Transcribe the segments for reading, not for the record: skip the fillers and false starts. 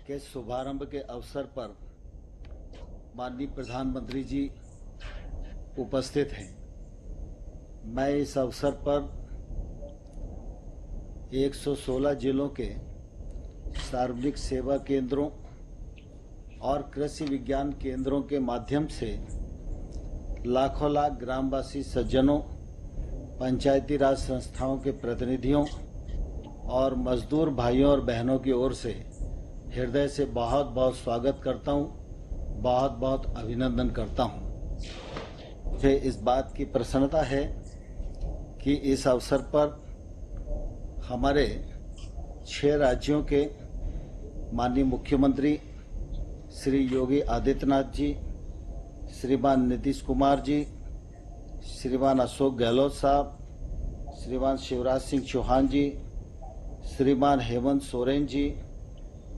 के शुभारंभ के अवसर पर माननीय प्रधानमंत्री जी उपस्थित हैं। मैं इस अवसर पर 116 जिलों के सार्वजनिक सेवा केंद्रों और कृषि विज्ञान केंद्रों के माध्यम से लाखों लाख ग्रामवासी सज्जनों, पंचायती राज संस्थाओं के प्रतिनिधियों और मजदूर भाइयों और बहनों की ओर से हृदय से बहुत बहुत स्वागत करता हूं, बहुत बहुत अभिनंदन करता हूं। मुझे इस बात की प्रसन्नता है कि इस अवसर पर हमारे 6 राज्यों के माननीय मुख्यमंत्री श्री योगी आदित्यनाथ जी, श्रीमान नीतीश कुमार जी, श्रीमान अशोक गहलोत साहब, श्रीमान शिवराज सिंह चौहान जी, श्रीमान हेमंत सोरेन जी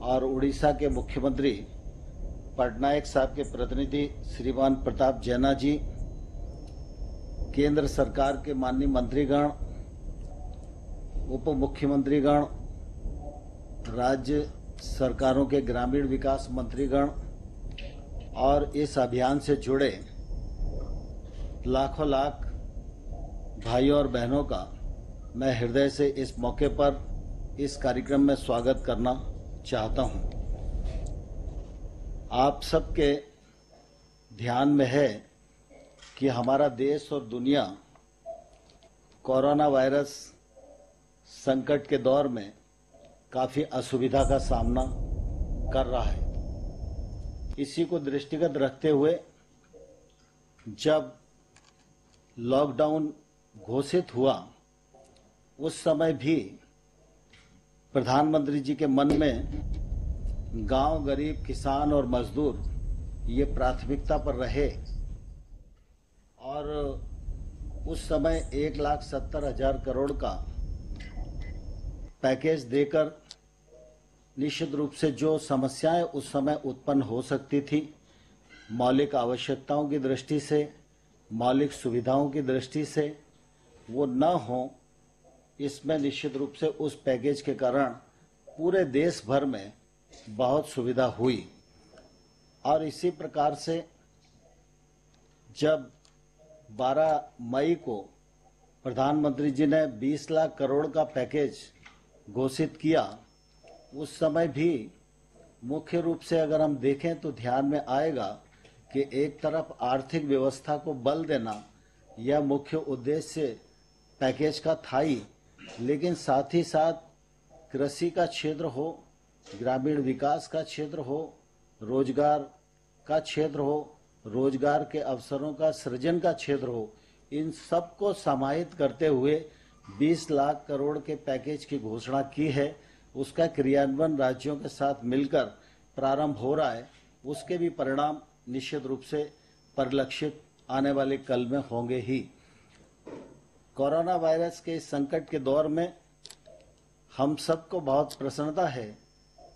और उड़ीसा के मुख्यमंत्री पटनायक साहब के प्रतिनिधि श्रीमान प्रताप जैना जी, केंद्र सरकार के माननीय मंत्रीगण, उप मुख्यमंत्रीगण, राज्य सरकारों के ग्रामीण विकास मंत्रीगण और इस अभियान से जुड़े लाखों लाख भाइयों और बहनों का मैं हृदय से इस मौके पर इस कार्यक्रम में स्वागत करना चाहता हूं। आप सबके ध्यान में है कि हमारा देश और दुनिया कोरोना वायरस संकट के दौर में काफी असुविधा का सामना कर रहा है। इसी को दृष्टिगत रखते हुए जब लॉकडाउन घोषित हुआ उस समय भी प्रधानमंत्री जी के मन में गांव, गरीब, किसान और मजदूर ये प्राथमिकता पर रहे और उस समय 1,70,000 करोड़ का पैकेज देकर निश्चित रूप से जो समस्याएं उस समय उत्पन्न हो सकती थी, मौलिक आवश्यकताओं की दृष्टि से, मौलिक सुविधाओं की दृष्टि से, वो न हो, इसमें निश्चित रूप से उस पैकेज के कारण पूरे देश भर में बहुत सुविधा हुई। और इसी प्रकार से जब 12 मई को प्रधानमंत्री जी ने 20 लाख करोड़ का पैकेज घोषित किया, उस समय भी मुख्य रूप से अगर हम देखें तो ध्यान में आएगा कि एक तरफ आर्थिक व्यवस्था को बल देना यह मुख्य उद्देश्य पैकेज का था ही, लेकिन साथ ही साथ कृषि का क्षेत्र हो, ग्रामीण विकास का क्षेत्र हो, रोजगार का क्षेत्र हो, रोजगार के अवसरों का सृजन का क्षेत्र हो, इन सब को समाहित करते हुए 20 लाख करोड़ के पैकेज की घोषणा की है। उसका क्रियान्वयन राज्यों के साथ मिलकर प्रारंभ हो रहा है। उसके भी परिणाम निश्चित रूप से परिलक्षित आने वाले कल में होंगे ही। कोरोना वायरस के इस संकट के दौर में हम सबको बहुत प्रसन्नता है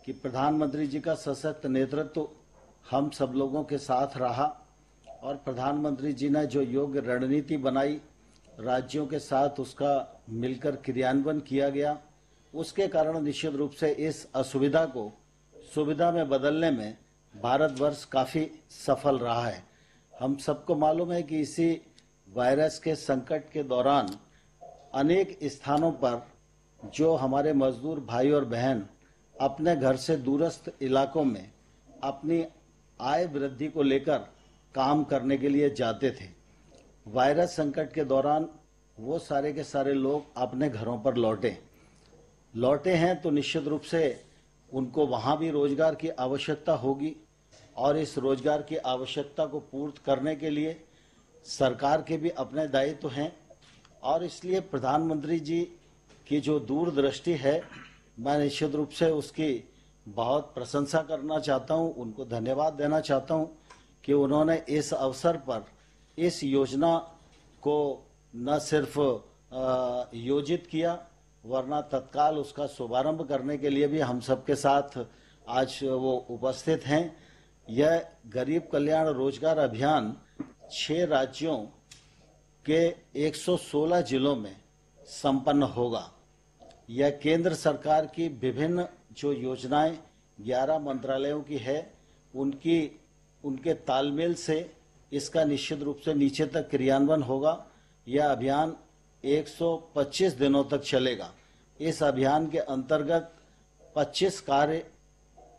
कि प्रधानमंत्री जी का सशक्त नेतृत्व हम सब लोगों के साथ रहा और प्रधानमंत्री जी ने जो योग्य रणनीति बनाई, राज्यों के साथ उसका मिलकर क्रियान्वयन किया गया, उसके कारण निश्चित रूप से इस असुविधा को सुविधा में बदलने में भारतवर्ष काफी सफल रहा है। हम सबको मालूम है कि इसी वायरस के संकट के दौरान अनेक स्थानों पर जो हमारे मजदूर भाई और बहन अपने घर से दूरस्थ इलाकों में अपनी आय वृद्धि को लेकर काम करने के लिए जाते थे, वायरस संकट के दौरान वो सारे के सारे लोग अपने घरों पर लौटे हैं तो निश्चित रूप से उनको वहां भी रोजगार की आवश्यकता होगी और इस रोजगार की आवश्यकता को पूर्ति करने के लिए सरकार के भी अपने दायित्व हैं और इसलिए प्रधानमंत्री जी की जो दूरदृष्टि है, मैं निश्चित रूप से उसकी बहुत प्रशंसा करना चाहता हूं, उनको धन्यवाद देना चाहता हूं कि उन्होंने इस अवसर पर इस योजना को न सिर्फ योजित किया, वरना तत्काल उसका शुभारंभ करने के लिए भी हम सबके साथ आज वो उपस्थित हैं। यह गरीब कल्याण रोजगार अभियान 6 राज्यों के 116 जिलों में संपन्न होगा। यह केंद्र सरकार की विभिन्न जो योजनाएं 11 मंत्रालयों की है, उनके तालमेल से इसका निश्चित रूप से नीचे तक क्रियान्वयन होगा। यह अभियान 125 दिनों तक चलेगा। इस अभियान के अंतर्गत 25 कार्य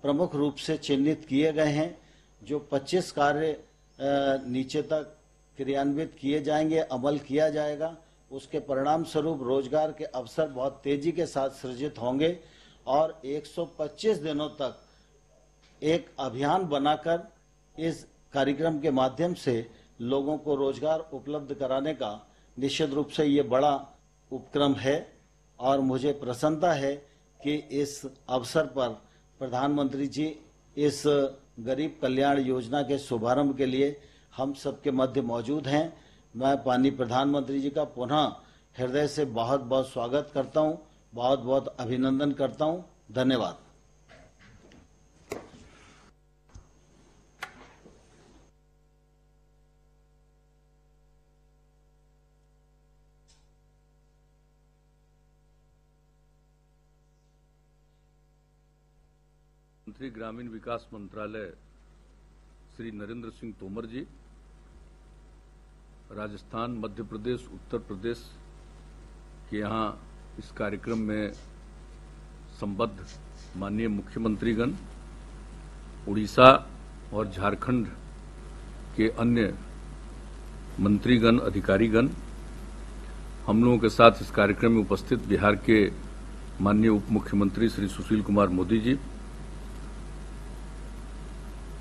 प्रमुख रूप से चिन्हित किए गए हैं। जो 25 कार्य नीचे तक क्रियान्वित किए जाएंगे, अमल किया जाएगा, उसके परिणाम स्वरूप रोजगार के अवसर बहुत तेजी के साथ सृजित होंगे और 125 दिनों तक एक अभियान बनाकर इस कार्यक्रम के माध्यम से लोगों को रोजगार उपलब्ध कराने का निश्चित रूप से ये बड़ा उपक्रम है। और मुझे प्रसन्नता है कि इस अवसर पर प्रधानमंत्री जी इस गरीब कल्याण योजना के शुभारंभ के लिए हम सबके मध्य मौजूद हैं। मैं माननीय प्रधानमंत्री जी का पुनः हृदय से बहुत बहुत स्वागत करता हूं, बहुत बहुत अभिनंदन करता हूं। धन्यवाद। मंत्री ग्रामीण विकास मंत्रालय श्री नरेंद्र सिंह तोमर जी, राजस्थान, मध्य प्रदेश, उत्तर प्रदेश के यहाँ इस कार्यक्रम में संबद्ध माननीय मुख्यमंत्रीगण, उड़ीसा और झारखंड के अन्य मंत्रीगण, अधिकारीगण, हम लोगों के साथ इस कार्यक्रम में उपस्थित बिहार के माननीय उप मुख्यमंत्री श्री सुशील कुमार मोदी जी,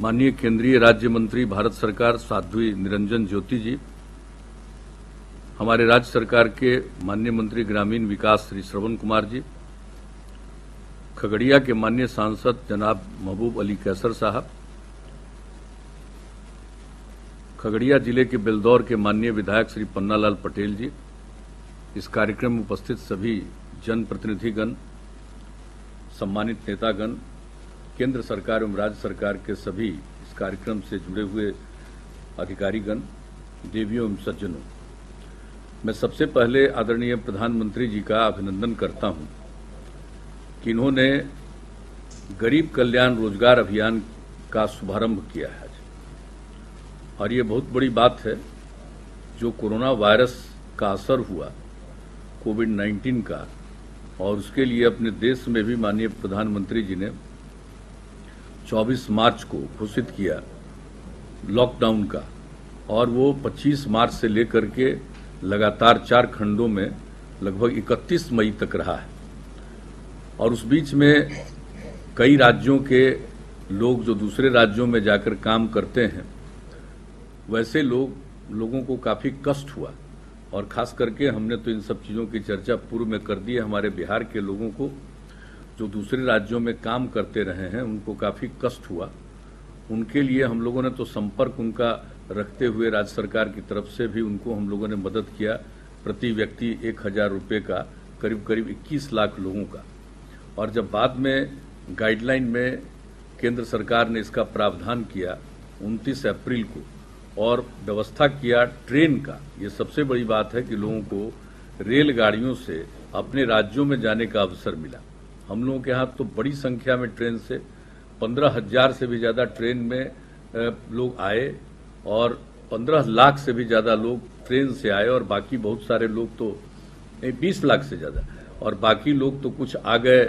माननीय केंद्रीय राज्य मंत्री भारत सरकार साध्वी निरंजन ज्योति जी, हमारे राज्य सरकार के माननीय मंत्री ग्रामीण विकास श्री श्रवण कुमार जी, खगड़िया के माननीय सांसद जनाब महबूब अली कैसर साहब, खगड़िया जिले के बेलदौर के माननीय विधायक श्री पन्नालाल पटेल जी, इस कार्यक्रम में उपस्थित सभी जनप्रतिनिधिगण, सम्मानित नेतागण, केंद्र सरकार एवं राज्य सरकार के सभी इस कार्यक्रम से जुड़े हुए अधिकारीगण, देवियों एवं सज्जनों, मैं सबसे पहले आदरणीय प्रधानमंत्री जी का अभिनंदन करता हूं कि इन्होंने गरीब कल्याण रोजगार अभियान का शुभारंभ किया है। और ये बहुत बड़ी बात है। जो कोरोना वायरस का असर हुआ कोविड-19 का, और उसके लिए अपने देश में भी माननीय प्रधानमंत्री जी ने 24 मार्च को घोषित किया लॉकडाउन का, और वो 25 मार्च से लेकर के लगातार 4 खंडों में लगभग 31 मई तक रहा है। और उस बीच में कई राज्यों के लोग जो दूसरे राज्यों में जाकर काम करते हैं, वैसे लोगों को काफी कष्ट हुआ। और खास करके हमने तो इन सब चीजों की चर्चा पूर्व में कर दी है। हमारे बिहार के लोगों को जो दूसरे राज्यों में काम करते रहे हैं, उनको काफी कष्ट हुआ। उनके लिए हम लोगों ने तो संपर्क उनका रखते हुए राज्य सरकार की तरफ से भी उनको हम लोगों ने मदद किया, प्रति व्यक्ति 1000 रुपये का, करीब करीब 21 लाख लोगों का। और जब बाद में गाइडलाइन में केंद्र सरकार ने इसका प्रावधान किया 29 अप्रैल को, और व्यवस्था किया ट्रेन का, ये सबसे बड़ी बात है कि लोगों को रेलगाड़ियों से अपने राज्यों में जाने का अवसर मिला। हम लोगों के यहाँ तो बड़ी संख्या में ट्रेन से 15,000 से भी ज्यादा ट्रेन में लोग आए, और 15 लाख से भी ज्यादा लोग ट्रेन से आए, और बाकी बहुत सारे लोग तो 20 लाख से ज्यादा, और बाकी लोग तो कुछ आ गए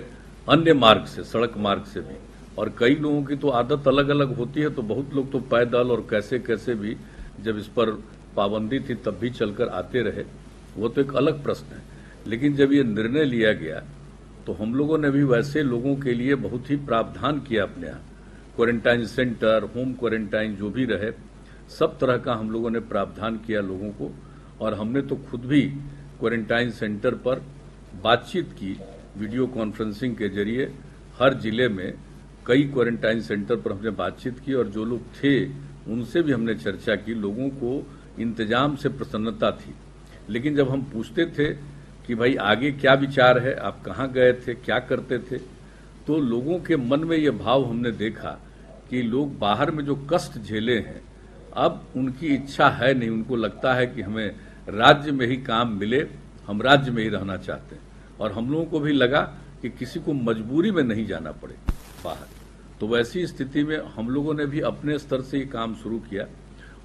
अन्य मार्ग से, सड़क मार्ग से भी। और कई लोगों की तो आदत अलग अलग होती है, तो बहुत लोग तो पैदल और कैसे कैसे भी, जब इस पर पाबंदी थी तब भी चलकर आते रहे, वो तो एक अलग प्रश्न है। लेकिन जब ये निर्णय लिया गया तो हम लोगों ने भी वैसे लोगों के लिए बहुत ही प्रावधान किया अपने यहाँ। क्वारंटाइन सेंटर, होम क्वारंटाइन जो भी रहे, सब तरह का हम लोगों ने प्रावधान किया लोगों को। और हमने तो खुद भी क्वारंटाइन सेंटर पर बातचीत की, वीडियो कॉन्फ्रेंसिंग के जरिए हर जिले में कई क्वारंटाइन सेंटर पर हमने बातचीत की, और जो लोग थे उनसे भी हमने चर्चा की। लोगों को इंतजाम से प्रसन्नता थी। लेकिन जब हम पूछते थे कि भाई आगे क्या विचार है, आप कहाँ गए थे, क्या करते थे, तो लोगों के मन में ये भाव हमने देखा कि लोग बाहर में जो कष्ट झेले हैं, अब उनकी इच्छा है नहीं, उनको लगता है कि हमें राज्य में ही काम मिले, हम राज्य में ही रहना चाहते हैं। और हम लोगों को भी लगा कि किसी को मजबूरी में नहीं जाना पड़े बाहर। तो वैसी स्थिति में हम लोगों ने भी अपने स्तर से ये काम शुरू किया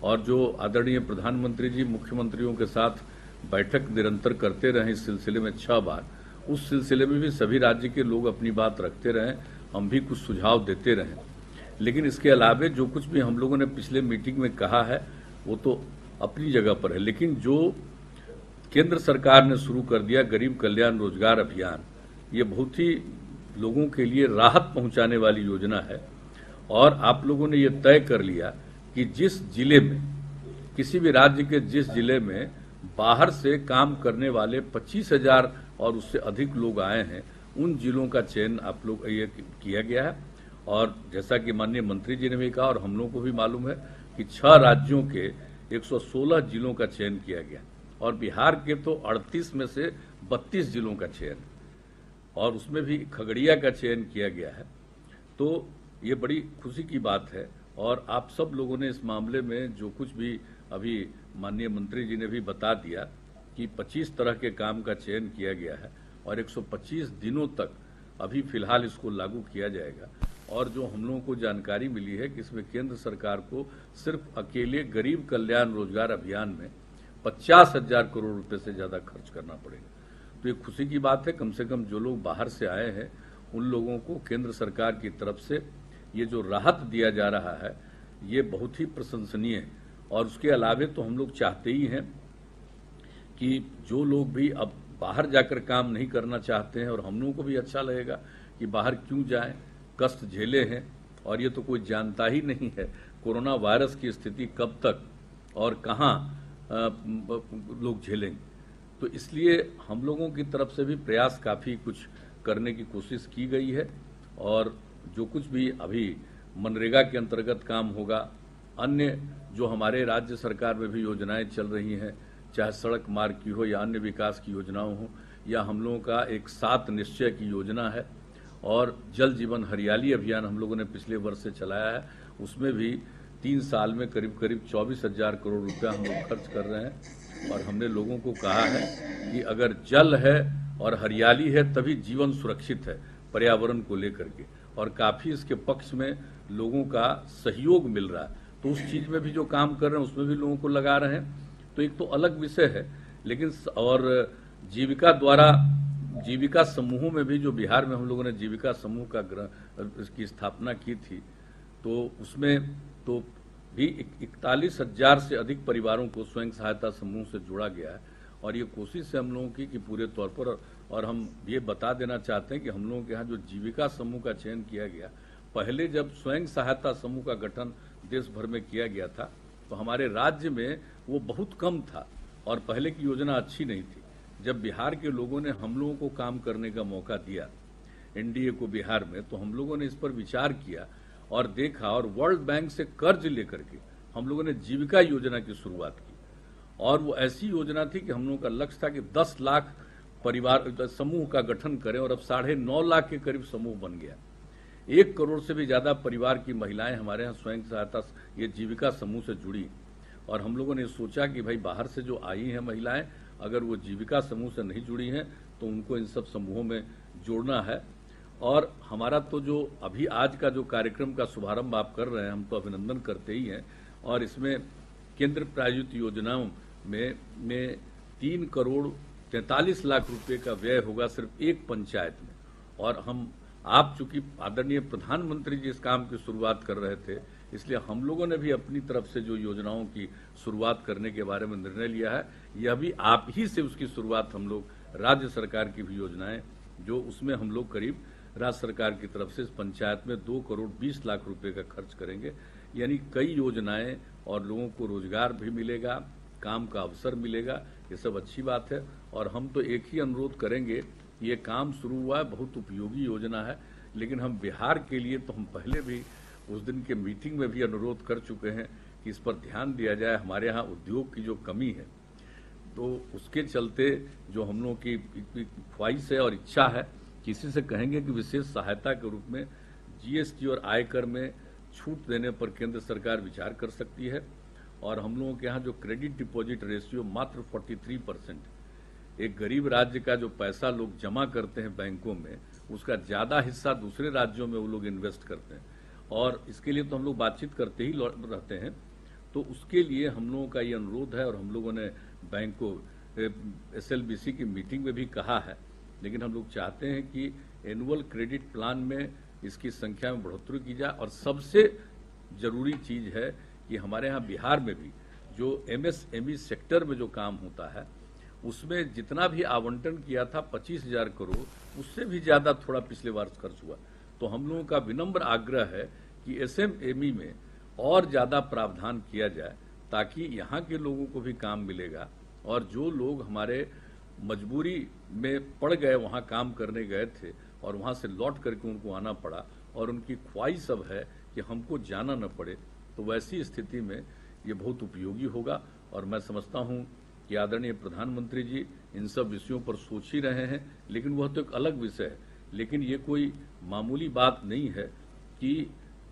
और जो आदरणीय प्रधानमंत्री जी मुख्यमंत्रियों के साथ बैठक निरंतर करते रहे इस सिलसिले में 6 बार, उस सिलसिले में भी सभी राज्य के लोग अपनी बात रखते रहे, हम भी कुछ सुझाव देते रहे। लेकिन इसके अलावे जो कुछ भी हम लोगों ने पिछले मीटिंग में कहा है वो तो अपनी जगह पर है, लेकिन जो केंद्र सरकार ने शुरू कर दिया गरीब कल्याण रोजगार अभियान, ये बहुत ही लोगों के लिए राहत पहुंचाने वाली योजना है। और आप लोगों ने ये तय कर लिया कि जिस जिले में, किसी भी राज्य के जिस जिले में बाहर से काम करने वाले 25,000 और उससे अधिक लोग आए हैं, उन जिलों का चयन आप लोग ये किया गया है। और जैसा कि माननीय मंत्री जी ने भी कहा और हम लोगों को भी मालूम है कि 6 राज्यों के 116 जिलों का चयन किया गया और बिहार के तो 38 में से 32 जिलों का चयन, और उसमें भी खगड़िया का चयन किया गया है। तो ये बड़ी खुशी की बात है। और आप सब लोगों ने इस मामले में जो कुछ भी अभी माननीय मंत्री जी ने भी बता दिया कि 25 तरह के काम का चयन किया गया है और 125 दिनों तक अभी फिलहाल इसको लागू किया जाएगा। और जो हम लोगों को जानकारी मिली है कि इसमें केंद्र सरकार को सिर्फ अकेले गरीब कल्याण रोजगार अभियान में 50,000 करोड़ रुपए से ज्यादा खर्च करना पड़ेगा। तो ये खुशी की बात है। कम से कम जो लोग बाहर से आए हैं उन लोगों को केंद्र सरकार की तरफ से ये जो राहत दिया जा रहा है ये बहुत ही प्रशंसनीय है। और उसके अलावे तो हम लोग चाहते ही हैं कि जो लोग भी अब बाहर जाकर काम नहीं करना चाहते हैं, और हम लोगों को भी अच्छा लगेगा कि बाहर क्यों जाएं, कष्ट झेले हैं और ये तो कोई जानता ही नहीं है कोरोना वायरस की स्थिति कब तक और कहां लोग झेलेंगे। तो इसलिए हम लोगों की तरफ से भी प्रयास काफी कुछ करने की कोशिश की गई है। और जो कुछ भी अभी मनरेगा के अंतर्गत काम होगा, अन्य जो हमारे राज्य सरकार में भी योजनाएं चल रही हैं, चाहे सड़क मार्ग की हो या अन्य विकास की योजनाओं हो, या हम लोगों का एक 7 निश्चय की योजना है, और जल जीवन हरियाली अभियान हम लोगों ने पिछले वर्ष से चलाया है, उसमें भी 3 साल में करीब 24,000 करोड़ रुपया हम लोग खर्च कर रहे हैं। और हमने लोगों को कहा है कि अगर जल है और हरियाली है तभी जीवन सुरक्षित है पर्यावरण को लेकर के, और काफी इसके पक्ष में लोगों का सहयोग मिल रहा है। तो उस चीज में भी जो काम कर रहे हैं उसमें भी लोगों को लगा रहे हैं। तो एक तो अलग विषय है, लेकिन और जीविका द्वारा जीविका समूहों में भी जो बिहार में हम लोगों ने जीविका समूह की स्थापना की थी, तो उसमें तो भी 41,000 से अधिक परिवारों को स्वयं सहायता समूह से जोड़ा गया है। और ये कोशिश है हम लोगों की कि पूरे तौर पर, और हम ये बता देना चाहते हैं कि हम लोगों के यहाँ जो जीविका समूह का चयन किया गया, पहले जब स्वयं सहायता समूह का गठन देश भर में किया गया था तो हमारे राज्य में वो बहुत कम था और पहले की योजना अच्छी नहीं थी। जब बिहार के लोगों ने हम लोगों को काम करने का मौका दिया, एनडीए को बिहार में, तो हम लोगों ने इस पर विचार किया और देखा, और वर्ल्ड बैंक से कर्ज लेकर के हम लोगों ने जीविका योजना की शुरुआत की। और वो ऐसी योजना थी कि हम लोगों का लक्ष्य था कि 10 लाख परिवार समूह का गठन करें, और अब 9.5 लाख के करीब समूह बन गया। 1 करोड़ से भी ज्यादा परिवार की महिलाएं हमारे यहाँ स्वयं सहायता ये जीविका समूह से जुड़ी। और हम लोगों ने सोचा कि भाई बाहर से जो आई हैं महिलाएं, अगर वो जीविका समूह से नहीं जुड़ी हैं तो उनको इन सब समूहों में जोड़ना है। और हमारा तो जो अभी आज का जो कार्यक्रम का शुभारंभ आप कर रहे हैं, हम तो अभिनंदन करते ही हैं। और इसमें केंद्र प्रायोजित योजनाओं में 3 करोड़ 43 लाख रुपए का व्यय होगा सिर्फ एक पंचायत में। और आप चूंकि आदरणीय प्रधानमंत्री जी इस काम की शुरुआत कर रहे थे, इसलिए हम लोगों ने भी अपनी तरफ से जो योजनाओं की शुरुआत करने के बारे में निर्णय लिया है, यह भी आप ही से उसकी शुरुआत हम लोग राज्य सरकार की भी योजनाएं, जो उसमें हम लोग करीब राज्य सरकार की तरफ से इस पंचायत में 2 करोड़ 20 लाख रुपए का खर्च करेंगे। यानी कई योजनाएं, और लोगों को रोजगार भी मिलेगा, काम का अवसर मिलेगा, ये सब अच्छी बात है। और हम तो एक ही अनुरोध करेंगे, ये काम शुरू हुआ है, बहुत उपयोगी योजना है, लेकिन हम बिहार के लिए तो हम पहले भी उस दिन के मीटिंग में भी अनुरोध कर चुके हैं कि इस पर ध्यान दिया जाए। हमारे यहाँ उद्योग की जो कमी है, तो उसके चलते जो हम लोगों की ख्वाहिश है और इच्छा है, किसी से कहेंगे कि विशेष सहायता के रूप में जीएसटी और आयकर में छूट देने पर केंद्र सरकार विचार कर सकती है। और हम लोगों के यहाँ जो क्रेडिट डिपॉजिट रेशियो मात्र 43%, एक गरीब राज्य का जो पैसा लोग जमा करते हैं बैंकों में, उसका ज्यादा हिस्सा दूसरे राज्यों में वो लोग इन्वेस्ट करते हैं। और इसके लिए तो हम लोग बातचीत करते ही रहते हैं। तो उसके लिए हम लोगों का ये अनुरोध है और हम लोगों ने बैंक को SLBC की मीटिंग में भी कहा है। लेकिन हम लोग चाहते हैं कि एनुअल क्रेडिट प्लान में इसकी संख्या में बढ़ोतरी की जाए। और सबसे जरूरी चीज है कि हमारे यहाँ बिहार में भी जो MSME सेक्टर में जो काम होता है उसमें जितना भी आवंटन किया था 25,000 करोड़, उससे भी ज्यादा थोड़ा पिछले वर्ष खर्च हुआ। तो हम लोगों का विनम्र आग्रह है कि SMME में और ज्यादा प्रावधान किया जाए ताकि यहाँ के लोगों को भी काम मिलेगा। और जो लोग हमारे मजबूरी में पड़ गए, वहाँ काम करने गए थे और वहाँ से लौट करके उनको आना पड़ा और उनकी ख्वाहिश अब है कि हमको जाना न पड़े, तो वैसी स्थिति में ये बहुत उपयोगी होगा। और मैं समझता हूँ कि आदरणीय प्रधानमंत्री जी इन सब विषयों पर सोच ही रहे हैं। लेकिन वह तो एक अलग विषय है। लेकिन ये कोई मामूली बात नहीं है कि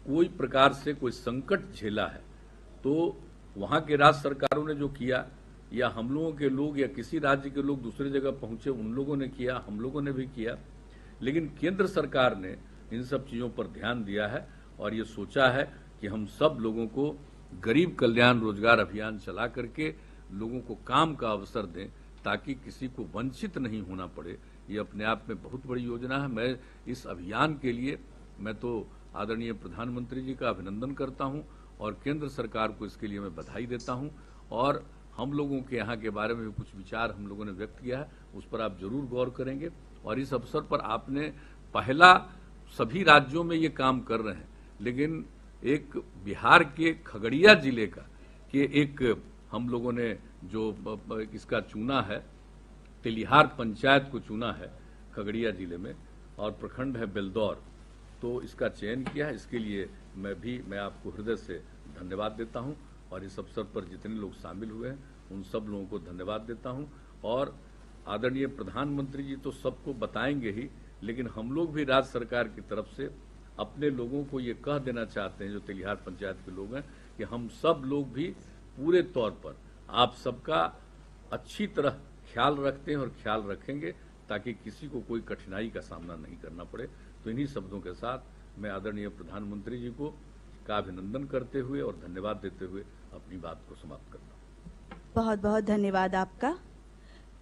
कोई प्रकार से कोई संकट झेला है तो वहाँ के राज्य सरकारों ने जो किया या हम लोगों के लोग या किसी राज्य के लोग दूसरी जगह पहुंचे उन लोगों ने किया, हम लोगों ने भी किया। लेकिन केंद्र सरकार ने इन सब चीजों पर ध्यान दिया है और ये सोचा है कि हम सब लोगों को गरीब कल्याण रोजगार अभियान चला करके लोगों को काम का अवसर दें ताकि किसी को वंचित नहीं होना पड़े। ये अपने आप में बहुत बड़ी योजना है। मैं इस अभियान के लिए मैं तो आदरणीय प्रधानमंत्री जी का अभिनंदन करता हूं और केंद्र सरकार को इसके लिए मैं बधाई देता हूं। और हम लोगों के यहाँ के बारे में भी कुछ विचार हम लोगों ने व्यक्त किया है, उस पर आप जरूर गौर करेंगे। और इस अवसर पर आपने पहला सभी राज्यों में ये काम कर रहे हैं, लेकिन एक बिहार के खगड़िया जिले का कि एक हम लोगों ने जो इसका चुना है, तेलिहार पंचायत को चुना है खगड़िया जिले में और प्रखंड है बेलदौर, तो इसका चयन किया है। इसके लिए मैं आपको हृदय से धन्यवाद देता हूं और इस अवसर पर जितने लोग शामिल हुए हैं उन सब लोगों को धन्यवाद देता हूं। और आदरणीय प्रधानमंत्री जी तो सबको बताएंगे ही, लेकिन हम लोग भी राज्य सरकार की तरफ से अपने लोगों को ये कह देना चाहते हैं जो तेलिहार पंचायत के लोग हैं कि हम सब लोग भी पूरे तौर पर आप सबका अच्छी तरह ख्याल रखते हैं और ख्याल रखेंगे ताकि किसी को कोई कठिनाई का सामना नहीं करना पड़े। तो इन्हीं शब्दों के साथ मैं आदरणीय प्रधानमंत्री जी को का अभिनंदन करते हुए और धन्यवाद देते हुए अपनी बात को समाप्त करता हूं। बहुत बहुत धन्यवाद आपका।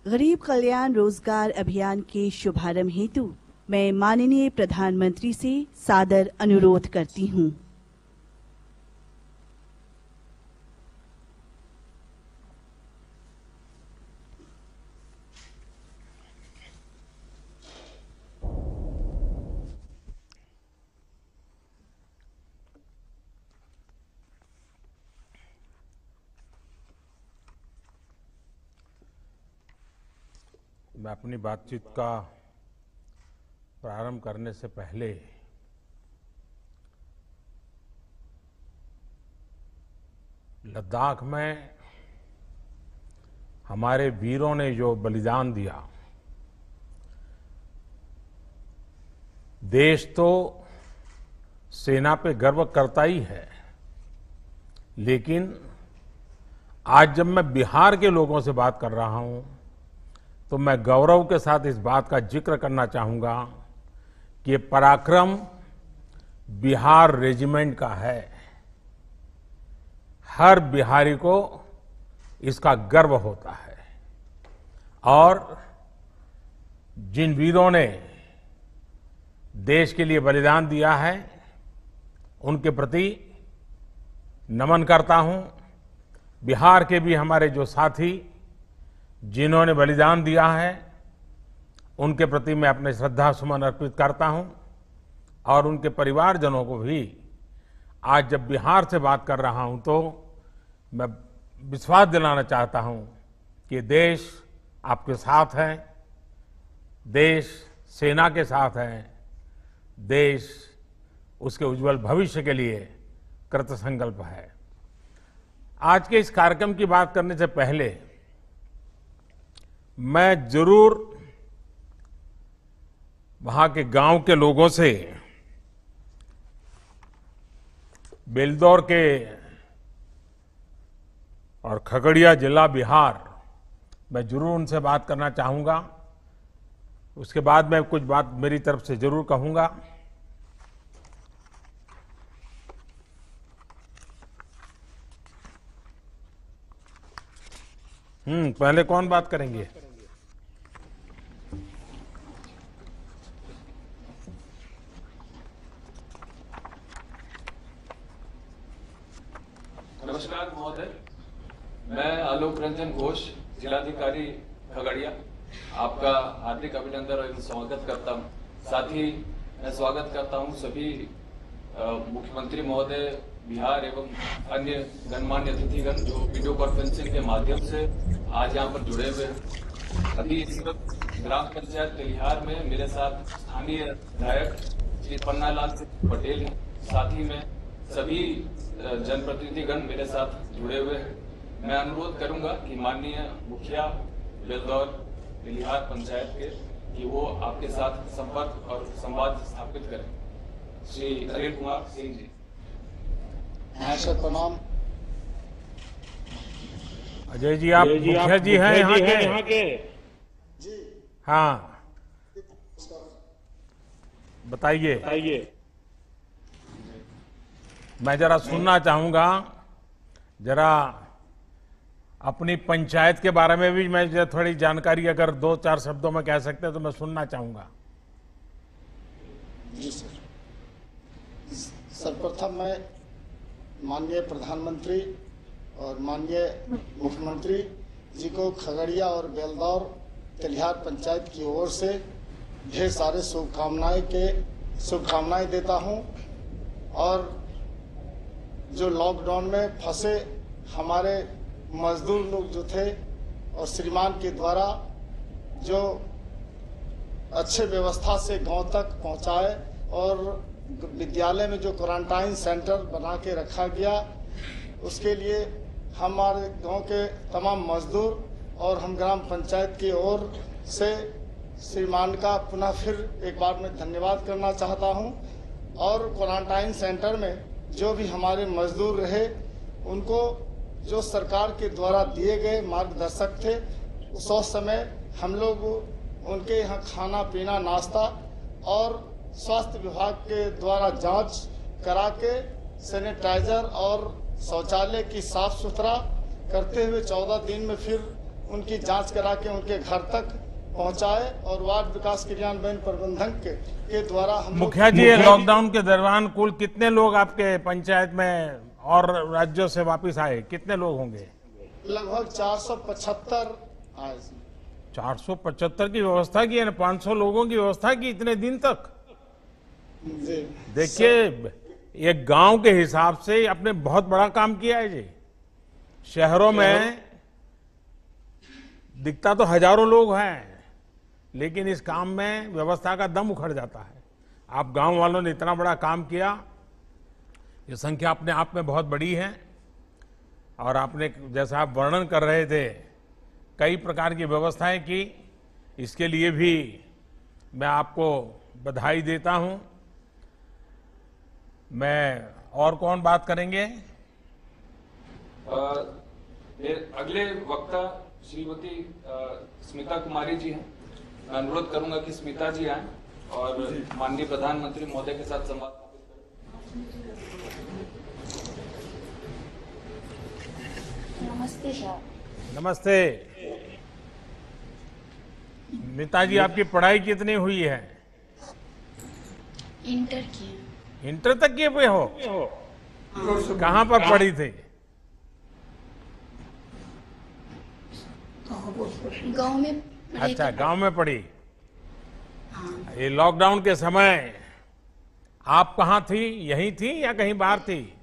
गरीब कल्याण रोजगार अभियान के शुभारंभ हेतु मैं माननीय प्रधानमंत्री से सादर अनुरोध करती हूं। मैं अपनी बातचीत का प्रारंभ करने से पहले लद्दाख में हमारे वीरों ने जो बलिदान दिया, देश तो सेना पे गर्व करता ही है, लेकिन आज जब मैं बिहार के लोगों से बात कर रहा हूं तो मैं गौरव के साथ इस बात का जिक्र करना चाहूंगा कि ये पराक्रम बिहार रेजिमेंट का है। हर बिहारी को इसका गर्व होता है और जिन वीरों ने देश के लिए बलिदान दिया है उनके प्रति नमन करता हूं। बिहार के भी हमारे जो साथी जिन्होंने बलिदान दिया है उनके प्रति मैं अपने श्रद्धा सुमन अर्पित करता हूं और उनके परिवारजनों को भी आज जब बिहार से बात कर रहा हूं तो मैं विश्वास दिलाना चाहता हूं कि देश आपके साथ है, देश सेना के साथ है, देश उसके उज्जवल भविष्य के लिए कृत संकल्प है। आज के इस कार्यक्रम की बात करने से पहले मैं जरूर वहां के गांव के लोगों से, बेलदौर के और खगड़िया जिला बिहार, मैं जरूर उनसे बात करना चाहूंगा। उसके बाद मैं कुछ बात मेरी तरफ से जरूर कहूंगा। पहले कौन बात करेंगे? नमस्कार महोदय, मैं आलोक रंजन घोष, जिलाधिकारी खगड़िया, आपका हार्दिक अभिनंदन और स्वागत करता हूं। साथ ही मैं स्वागत करता हूं सभी मुख्यमंत्री महोदय, बिहार एवं अन्य गणमान्य अतिथिगण जो वीडियो कॉन्फ्रेंसिंग के माध्यम से आज यहां पर जुड़े हुए हैं। अभी इस वक्त ग्राम पंचायत तेलिहार में मेरे साथ स्थानीय विधायक श्री पन्नालाल पटेल हैं। साथ ही में सभी जनप्रतिनिधिगण मेरे साथ जुड़े हुए हैं। मैं अनुरोध करूंगा कि माननीय मुखिया बेलदौर तेलिहार पंचायत के कि वो आपके साथ संपर्क और संवाद स्थापित करें। श्री अनिल कुमार सिंह जी। सर प्रणाम। अजय जी, आप मुखिया जी हैं यहाँ के? जी हाँ, बताइए। मैं जरा सुनना चाहूंगा, जरा अपनी पंचायत के बारे में भी मैं थोड़ी जानकारी अगर 2-4 शब्दों में कह सकते हैं तो मैं सुनना चाहूंगा। जी सर। सर्वप्रथम मैं माननीय प्रधानमंत्री और माननीय मुख्यमंत्री जी को खगड़िया और बेलदौर तेलिहार पंचायत की ओर से ढेर सारे शुभकामनाएं देता हूं। और जो लॉकडाउन में फंसे हमारे मजदूर लोग जो थे और श्रीमान के द्वारा जो अच्छे व्यवस्था से गांव तक पहुंचाए और विद्यालय में जो क्वारंटाइन सेंटर बना के रखा गया, उसके लिए हमारे गांव के तमाम मजदूर और हम ग्राम पंचायत की ओर से श्रीमान का पुनः फिर एक बार मैं धन्यवाद करना चाहता हूं। और क्वारंटाइन सेंटर में जो भी हमारे मजदूर रहे, उनको जो सरकार के द्वारा दिए गए मार्गदर्शक थे, उस समय हम लोग उनके यहाँ खाना पीना नाश्ता और स्वास्थ्य विभाग के द्वारा जांच करा के सैनिटाइजर और शौचालय की साफ सुथरा करते हुए 14 दिन में फिर उनकी जांच करा के उनके घर तक पहुंचाए। और वार्ड विकास क्रियान्वयन प्रबंधक के द्वारा हम मुखिया जी, लॉकडाउन के दौरान कुल कितने लोग आपके पंचायत में और राज्यों से वापस आए? कितने लोग होंगे? लगभग 475 आए। 475 की व्यवस्था की है, 500 लोगों की व्यवस्था की इतने दिन तक। देखिए, एक गांव के हिसाब से आपने बहुत बड़ा काम किया है जी। शहरों में दिखता तो हजारों लोग हैं, लेकिन इस काम में व्यवस्था का दम उखड़ जाता है। आप गांव वालों ने इतना बड़ा काम किया, ये संख्या अपने आप में बहुत बड़ी है। और आपने, जैसा आप वर्णन कर रहे थे, कई प्रकार की व्यवस्थाएं की, इसके लिए भी मैं आपको बधाई देता हूं। मैं और कौन बात करेंगे? अगले वक्ता श्रीमती स्मिता कुमारी जी हैं। मैं अनुरोध करूंगा कि स्मिता जी आए और माननीय प्रधानमंत्री महोदय के साथ संवाद स्थापित करें। नमस्ते सर। नमस्ते। स्मिता जी, आपकी पढ़ाई कितनी हुई है? इंटर की। इंटर तक किए हुए हो? कहाँ पर पढ़ी थी? गांव में। अच्छा, गांव में पढ़ी। हाँ। ये लॉकडाउन के समय आप कहाँ थी? यहीं थी या कहीं बाहर थी?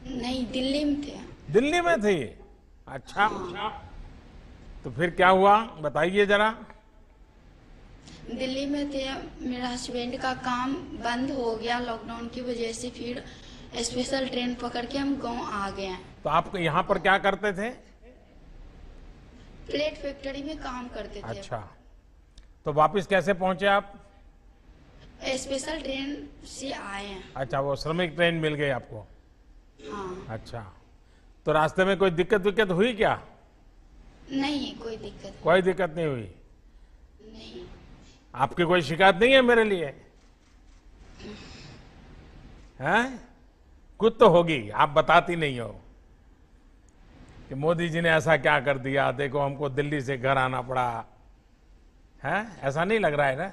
नहीं, दिल्ली में थे। दिल्ली में थी? अच्छा। तो फिर क्या हुआ, बताइए जरा। दिल्ली में थे, मेरा हस्बैंड का काम बंद हो गया लॉकडाउन की वजह से। फिर स्पेशल ट्रेन पकड़ के हम गांव आ गए। तो आप यहाँ पर क्या करते थे? प्लेट फैक्ट्री में काम करते थे। अच्छा, तो वापस कैसे पहुंचे आप? स्पेशल ट्रेन से आए हैं। अच्छा, वो श्रमिक ट्रेन मिल गई आपको? हाँ। अच्छा, तो रास्ते में कोई दिक्कत हुई क्या? नहीं, कोई दिक्कत। कोई दिक्कत नहीं हुई? नहीं। आपकी कोई शिकायत नहीं है मेरे लिए? हैं? कुछ तो होगी, आप बताती नहीं हो। कि मोदी जी ने ऐसा क्या कर दिया, देखो हमको दिल्ली से घर आना पड़ा है, ऐसा नहीं लग रहा है ना?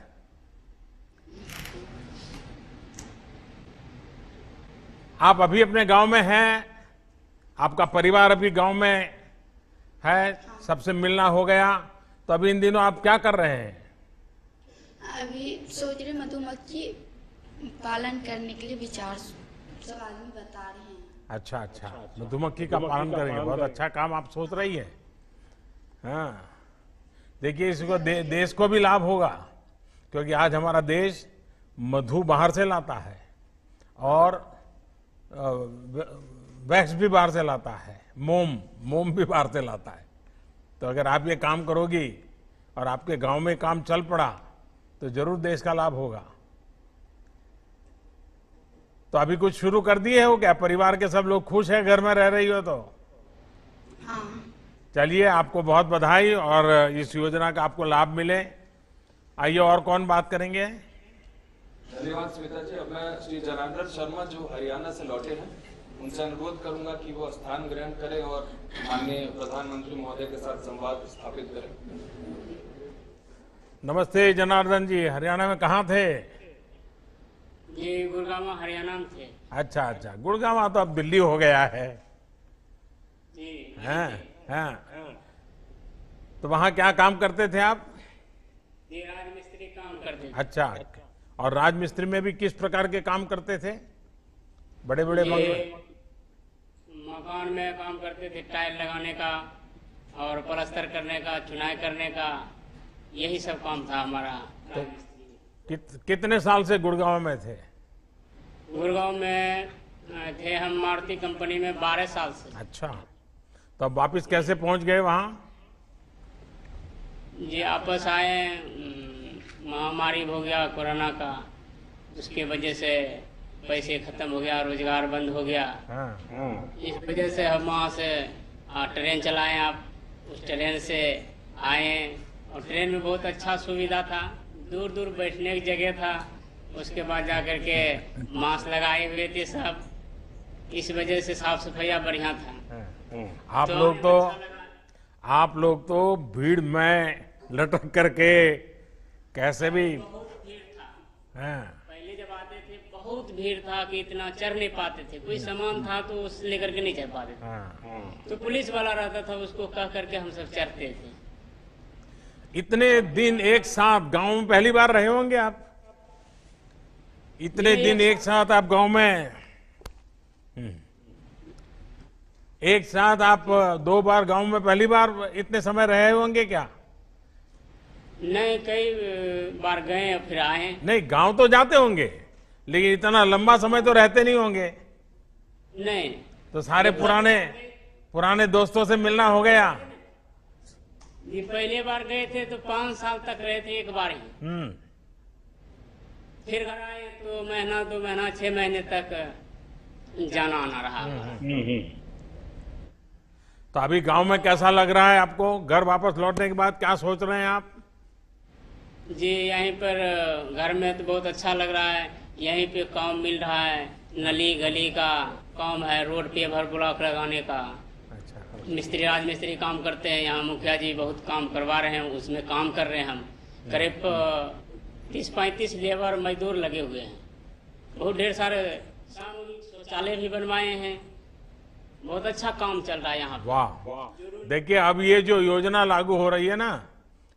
आप अभी अपने गांव में हैं, आपका परिवार अभी गांव में है, सबसे मिलना हो गया, तो अभी इन दिनों आप क्या कर रहे हैं? अभी सोच रहे मधुमक्खी पालन करने के लिए विचार सब आदमी बता रहे हैं। अच्छा अच्छा, मधुमक्खी का पालन करेंगे, बहुत अच्छा काम आप सोच रही है। हाँ, देखिए इसको देश को भी लाभ होगा, क्योंकि आज हमारा देश मधु बाहर से लाता है और वैक्स भी बाहर से लाता है, मोम भी बाहर से लाता है। तो अगर आप ये काम करोगी और आपके गांव में काम चल पड़ा तो जरूर देश का लाभ होगा। तो अभी कुछ शुरू कर दिए हो क्या? परिवार के सब लोग खुश हैं, घर में रह रही हो तो? हाँ। चलिए, आपको बहुत बधाई और इस योजना का आपको लाभ मिले। आइए, और कौन बात करेंगे? धन्यवाद स्मिता जी। अब मैं श्री जनार्दन शर्मा जो हरियाणा से लौटे हैं उनसे अनुरोध करूंगा कि वो स्थान ग्रहण करें और माननीय प्रधानमंत्री महोदय के साथ संवाद स्थापित करें। नमस्ते जनार्दन जी, हरियाणा में कहाँ थे? ये गुड़गांव हरियाणा में थे। अच्छा अच्छा, गुड़गांव तो अब दिल्ली हो गया है। जी हाँ। तो वहाँ क्या काम करते थे आप? ये राजमिस्त्री काम करते थे। अच्छा, और राजमिस्त्री में भी किस प्रकार के काम करते थे? बड़े बड़े मकान में काम करते थे, टाइल लगाने का और प्लास्टर करने का, चुनाई करने का, यही सब काम था हमारा। तो कितने साल से गुड़गांव में थे? गुड़गांव में थे हम मारुति कंपनी में 12 साल से। अच्छा, तो अब वापिस कैसे पहुंच गए वहाँ? जी वापस आए, महामारी हो गया कोरोना का, उसके वजह से पैसे खत्म हो गया, रोजगार बंद हो गया। इस वजह से हम वहाँ से ट्रेन चलाए, आप उस ट्रेन से आए और ट्रेन में बहुत अच्छा सुविधा था, दूर दूर बैठने की जगह था, उसके बाद जाकर के मास्क लगाए हुए थे सब, इस वजह से साफ सफाई बढ़िया था। आप लोग तो भीड़ में लटक करके कैसे भी पहले जब आते थे बहुत भीड़ था कि इतना चढ़ नहीं पाते थे, कोई सामान था तो उस लेकर के नहीं चढ़ पाते थे। तो पुलिस वाला रहता था, उसको कह करके हम सब चढ़ते थे। इतने दिन एक साथ गांव में पहली बार रहे होंगे आप? इतने दिन एक साथ आप गांव में, एक साथ आप 2 बार गांव में पहली बार इतने समय रहे होंगे क्या? नहीं, कई बार गए और फिर आए। नहीं, गांव तो जाते होंगे लेकिन इतना लंबा समय तो रहते नहीं होंगे। नहीं, तो सारे पुराने दोस्तों से मिलना हो गया? ये पहले बार गए थे तो 5 साल तक रहे थे एक बार ही। फिर घर आए तो महीना 2 महीना 6 महीने तक जाना आना रहा। तो अभी गांव में कैसा लग रहा है आपको? घर वापस लौटने के बाद क्या सोच रहे हैं आप? जी यहीं पर घर में तो बहुत अच्छा लग रहा है, यहीं पे काम मिल रहा है, नली गली का काम है, रोड पे भर ब्लॉक लगाने का। मिस्त्री राजमिस्त्री काम करते हैं, यहाँ मुखिया जी बहुत काम करवा रहे हैं, उसमें काम कर रहे हैं हम। करीब 30-35 लेबर मजदूर लगे हुए हैं। बहुत ढेर सारे सामूहिक शौचालय भी बनवाए हैं, बहुत अच्छा काम चल रहा है यहाँ। वाह, देखिए अब ये जो योजना लागू हो रही है ना,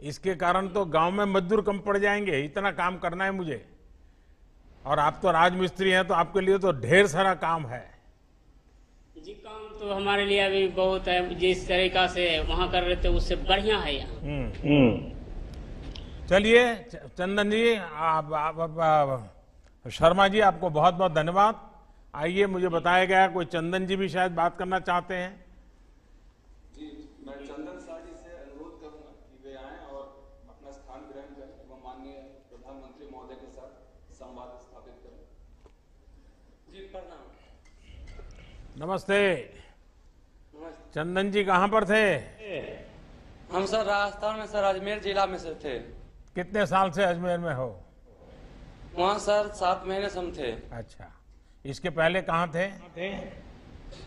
इसके कारण तो गांव में मजदूर कम पड़ जाएंगे, इतना काम करना है मुझे। और आप तो राजमिस्त्री हैं तो आपके लिए तो ढेर सारा काम है। जी काम तो हमारे लिए अभी बहुत है, जिस तरीका से वहाँ कर रहे थे उससे बढ़िया है यहाँ। चलिए चंदन जी, शर्मा जी, आपको बहुत बहुत धन्यवाद। आइए, मुझे बताया गया कोई चंदन जी भी शायद बात करना चाहते हैं। जी, मैं चंदन साह जी से अनुरोध करूंगा कि वे आएं और अपना स्थान ग्रहण करें एवं माननीय प्रधानमंत्री महोदय के साथ संवाद स्थापित करें। जी प्रणाम। नमस्ते। चंदन जी कहाँ पर थे? हम सर राजस्थान में, सर अजमेर जिला में से थे। कितने साल से अजमेर में हो? वहाँ सर 7 महीने से हम थे। अच्छा, इसके पहले कहाँ थे?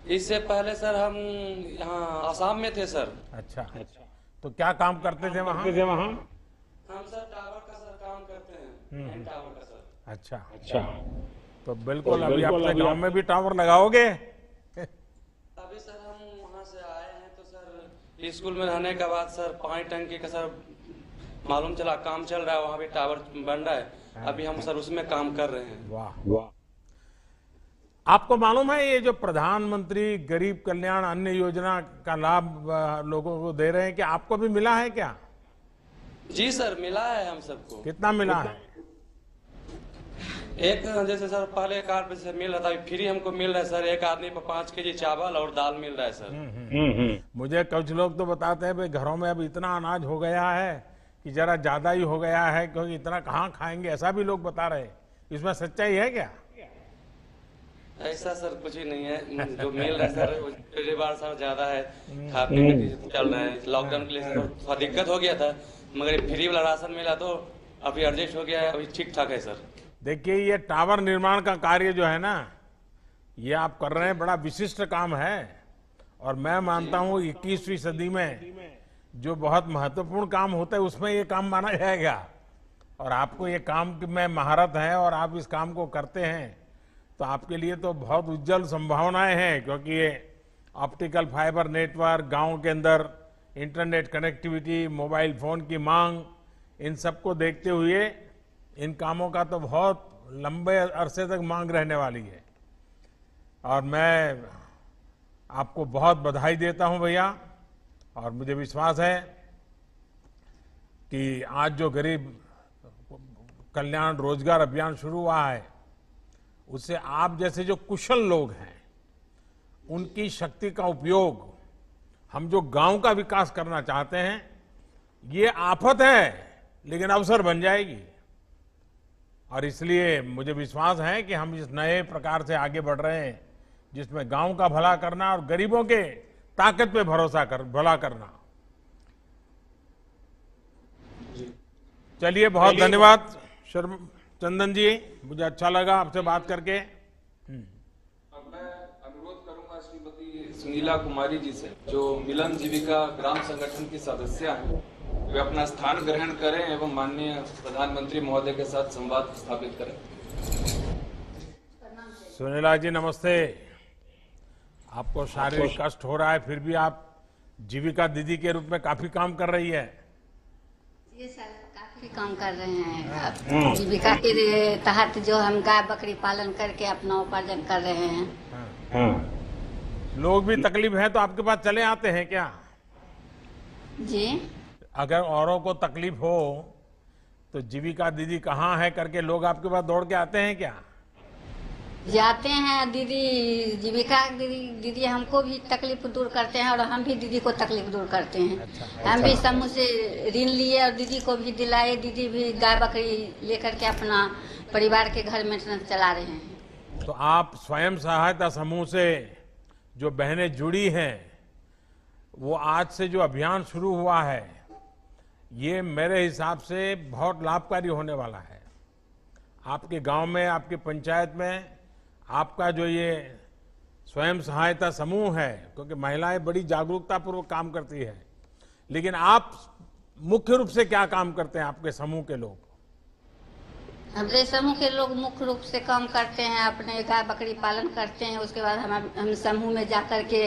इससे पहले सर हम यहाँ आसाम में थे सर। अच्छा, तो क्या काम करते थे वहाँ? हम सर टावर का सर काम करते हैं, एंड टावर का सर। अच्छा, तो बिल्कुल अभी अपने गांव में भी टावर लगाओगे? अभी सर हम वहाँ से आए हैं तो सर स्कूल में रहने के बाद सर पानी टंकी का सर मालूम चला काम चल रहा है, वहाँ भी टावर बन रहा है, अभी हम सर उसमें काम कर रहे हैं। वाह। आपको मालूम है ये जो प्रधानमंत्री गरीब कल्याण अन्न योजना का लाभ लोगों को दे रहे हैं, कि आपको भी मिला है क्या? जी सर, मिला है हम सबको। कितना मिला है? एक जैसे सर पहले कार्ड से मिल रहा था, फ्री हमको मिल रहा है सर, एक आदमी पर 5 केजी चावल और दाल मिल रहा है सर। मुझे कुछ लोग तो बताते हैं भाई घरों में अब इतना अनाज हो गया है कि जरा ज्यादा ही हो गया है, क्योंकि इतना कहाँ खाएंगे, ऐसा भी लोग बता रहे हैं। इसमें सच्चाई है क्या? ऐसा सर कुछ ही नहीं है, जो मिल रहा है सर पिछली बार सर ज्यादा है, खा पी के चल रहा है। लॉकडाउन के लिए थोड़ा दिक्कत हो गया था, मगर फ्री वाला राशन मिला तो अभी एडजस्ट हो गया है, अभी ठीक ठाक है सर। देखिए ये टावर निर्माण का कार्य जो है ना, ये आप कर रहे हैं, बड़ा विशिष्ट काम है, और मैं मानता हूँ 21वीं सदी में जो बहुत महत्वपूर्ण काम होता है उसमें ये काम माना जाएगा। और आपको ये काम में महारत है और आप इस काम को करते हैं, तो आपके लिए तो बहुत उज्जवल संभावनाएं हैं, क्योंकि ये ऑप्टिकल फाइबर नेटवर्क, गांव के अंदर इंटरनेट कनेक्टिविटी, मोबाइल फोन की मांग, इन सबको देखते हुए इन कामों का तो बहुत लंबे अरसे तक मांग रहने वाली है। और मैं आपको बहुत बधाई देता हूं भैया, और मुझे विश्वास है कि आज जो गरीब कल्याण रोजगार अभियान शुरू हुआ है, उससे आप जैसे जो कुशल लोग हैं उनकी शक्ति का उपयोग, हम जो गांव का विकास करना चाहते हैं, ये आफत है लेकिन अवसर बन जाएगी। और इसलिए मुझे विश्वास है कि हम इस नए प्रकार से आगे बढ़ रहे हैं, जिसमें गांव का भला करना और गरीबों के ताकत पे भला करना। चलिए, बहुत धन्यवाद चंदन जी, मुझे अच्छा लगा आपसे बात करके। अब मैं अनुरोध करूंगा श्रीमती सुनीला कुमारी जी से, जो मिलन जीविका ग्राम संगठन की सदस्य हैं, वे अपना स्थान ग्रहण करें एवं माननीय प्रधानमंत्री महोदय के साथ संवाद स्थापित करें। सुनीला जी नमस्ते। आपको शारीरिक कष्ट हो रहा है, फिर भी आप जीविका दीदी के रूप में काफी काम कर रही है। ये सर काफी काम कर रहे हैं। जीविका के तहत जो हम गाय बकरी पालन करके अपना उपार्जन कर रहे हैं। लोग भी तकलीफ है तो आपके पास चले आते हैं क्या? जी, अगर औरों को तकलीफ हो तो जीविका दीदी कहाँ है करके लोग आपके पास दौड़ के आते हैं क्या? जाते हैं दीदी, जीविका दीदी हमको भी तकलीफ दूर करते हैं और हम भी दीदी को तकलीफ दूर करते हैं। अच्छा। हम भी समूह से ऋण लिए और दीदी को भी दिलाए, दीदी भी गाय बकरी लेकर के अपना परिवार के घर मेंटेनेंस चला रहे हैं। तो आप स्वयं सहायता समूह से जो बहनें जुड़ी हैं, वो आज से जो अभियान शुरू हुआ है, ये मेरे हिसाब से बहुत लाभकारी होने वाला है। आपके गांव में, आपके पंचायत में आपका जो ये स्वयं सहायता समूह है, क्योंकि महिलाएं बड़ी जागरूकता पूर्वक काम करती है, लेकिन आप मुख्य रूप से क्या काम करते हैं? आपके समूह के लोग, हमारे समूह के लोग मुख्य रूप से काम करते हैं, अपने गाय बकरी पालन करते हैं। उसके बाद हम समूह में जाकर के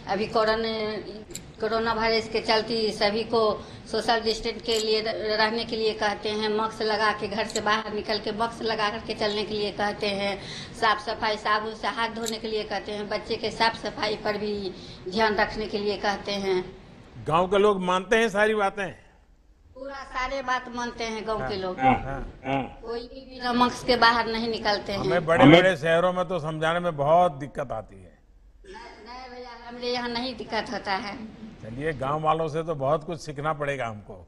अभी कोरोना वायरस के चलते सभी को सोशल डिस्टेंस के लिए रहने के लिए कहते हैं, मास्क लगा के घर से बाहर निकल के मास्क लगा करके चलने के लिए कहते हैं, साफ सफाई साबुन से हाथ धोने के लिए कहते हैं, बच्चे के साफ सफाई पर भी ध्यान रखने के लिए कहते हैं। गांव के लोग मानते हैं सारी बातें? पूरा सारे बात मानते हैं गांव के लोग। कोई भी बिना मास्क के बाहर नहीं निकलते हैं। हमें बड़े बड़े शहरों में तो समझाने में बहुत दिक्कत आती है। नहीं भैया, हमारे यहाँ नहीं दिक्कत होता है। चलिए, गांव वालों से तो बहुत कुछ सीखना पड़ेगा हमको।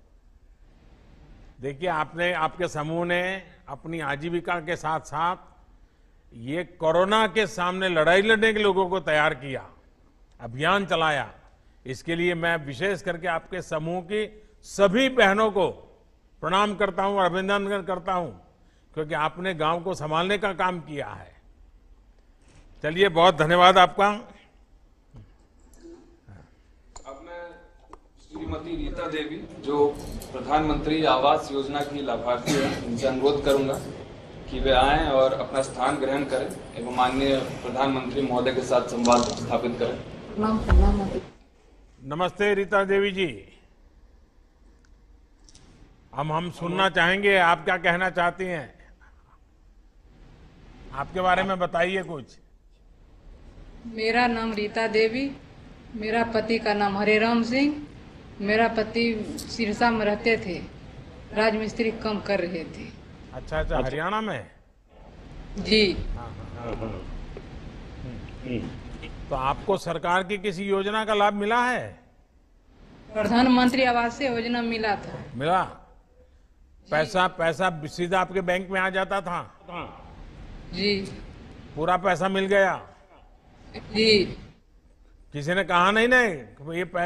देखिए, आपके समूह ने अपनी आजीविका के साथ साथ ये कोरोना के सामने लड़ाई लड़ने के लोगों को तैयार किया, अभियान चलाया। इसके लिए मैं विशेष करके आपके समूह की सभी बहनों को प्रणाम करता हूं और अभिनंदन करता हूं, क्योंकि आपने गांव को संभालने का काम किया है। चलिए, बहुत धन्यवाद आपका। रीता देवी जो प्रधानमंत्री आवास योजना की लाभार्थी है, उनसे अनुरोध करूंगा कि वे आएं और अपना स्थान ग्रहण करें एवं माननीय प्रधानमंत्री महोदय के साथ संवाद स्थापित करें। नमस्ते रीता देवी जी। हम सुनना चाहेंगे आप क्या कहना चाहती हैं, आपके बारे में बताइए कुछ। मेरा नाम रीता देवी, मेरा पति का नाम हरेराम सिंह। मेरा पति सिरसा में रहते थे, राजमिस्त्री काम कर रहे थे। अच्छा, हरियाणा में जी। तो आपको सरकार की किसी योजना का लाभ मिला है? प्रधानमंत्री आवास योजना मिला था। मिला? पैसा सीधा आपके बैंक में आ जाता था? जी। पूरा पैसा मिल गया? जी। किसी ने कहा नहीं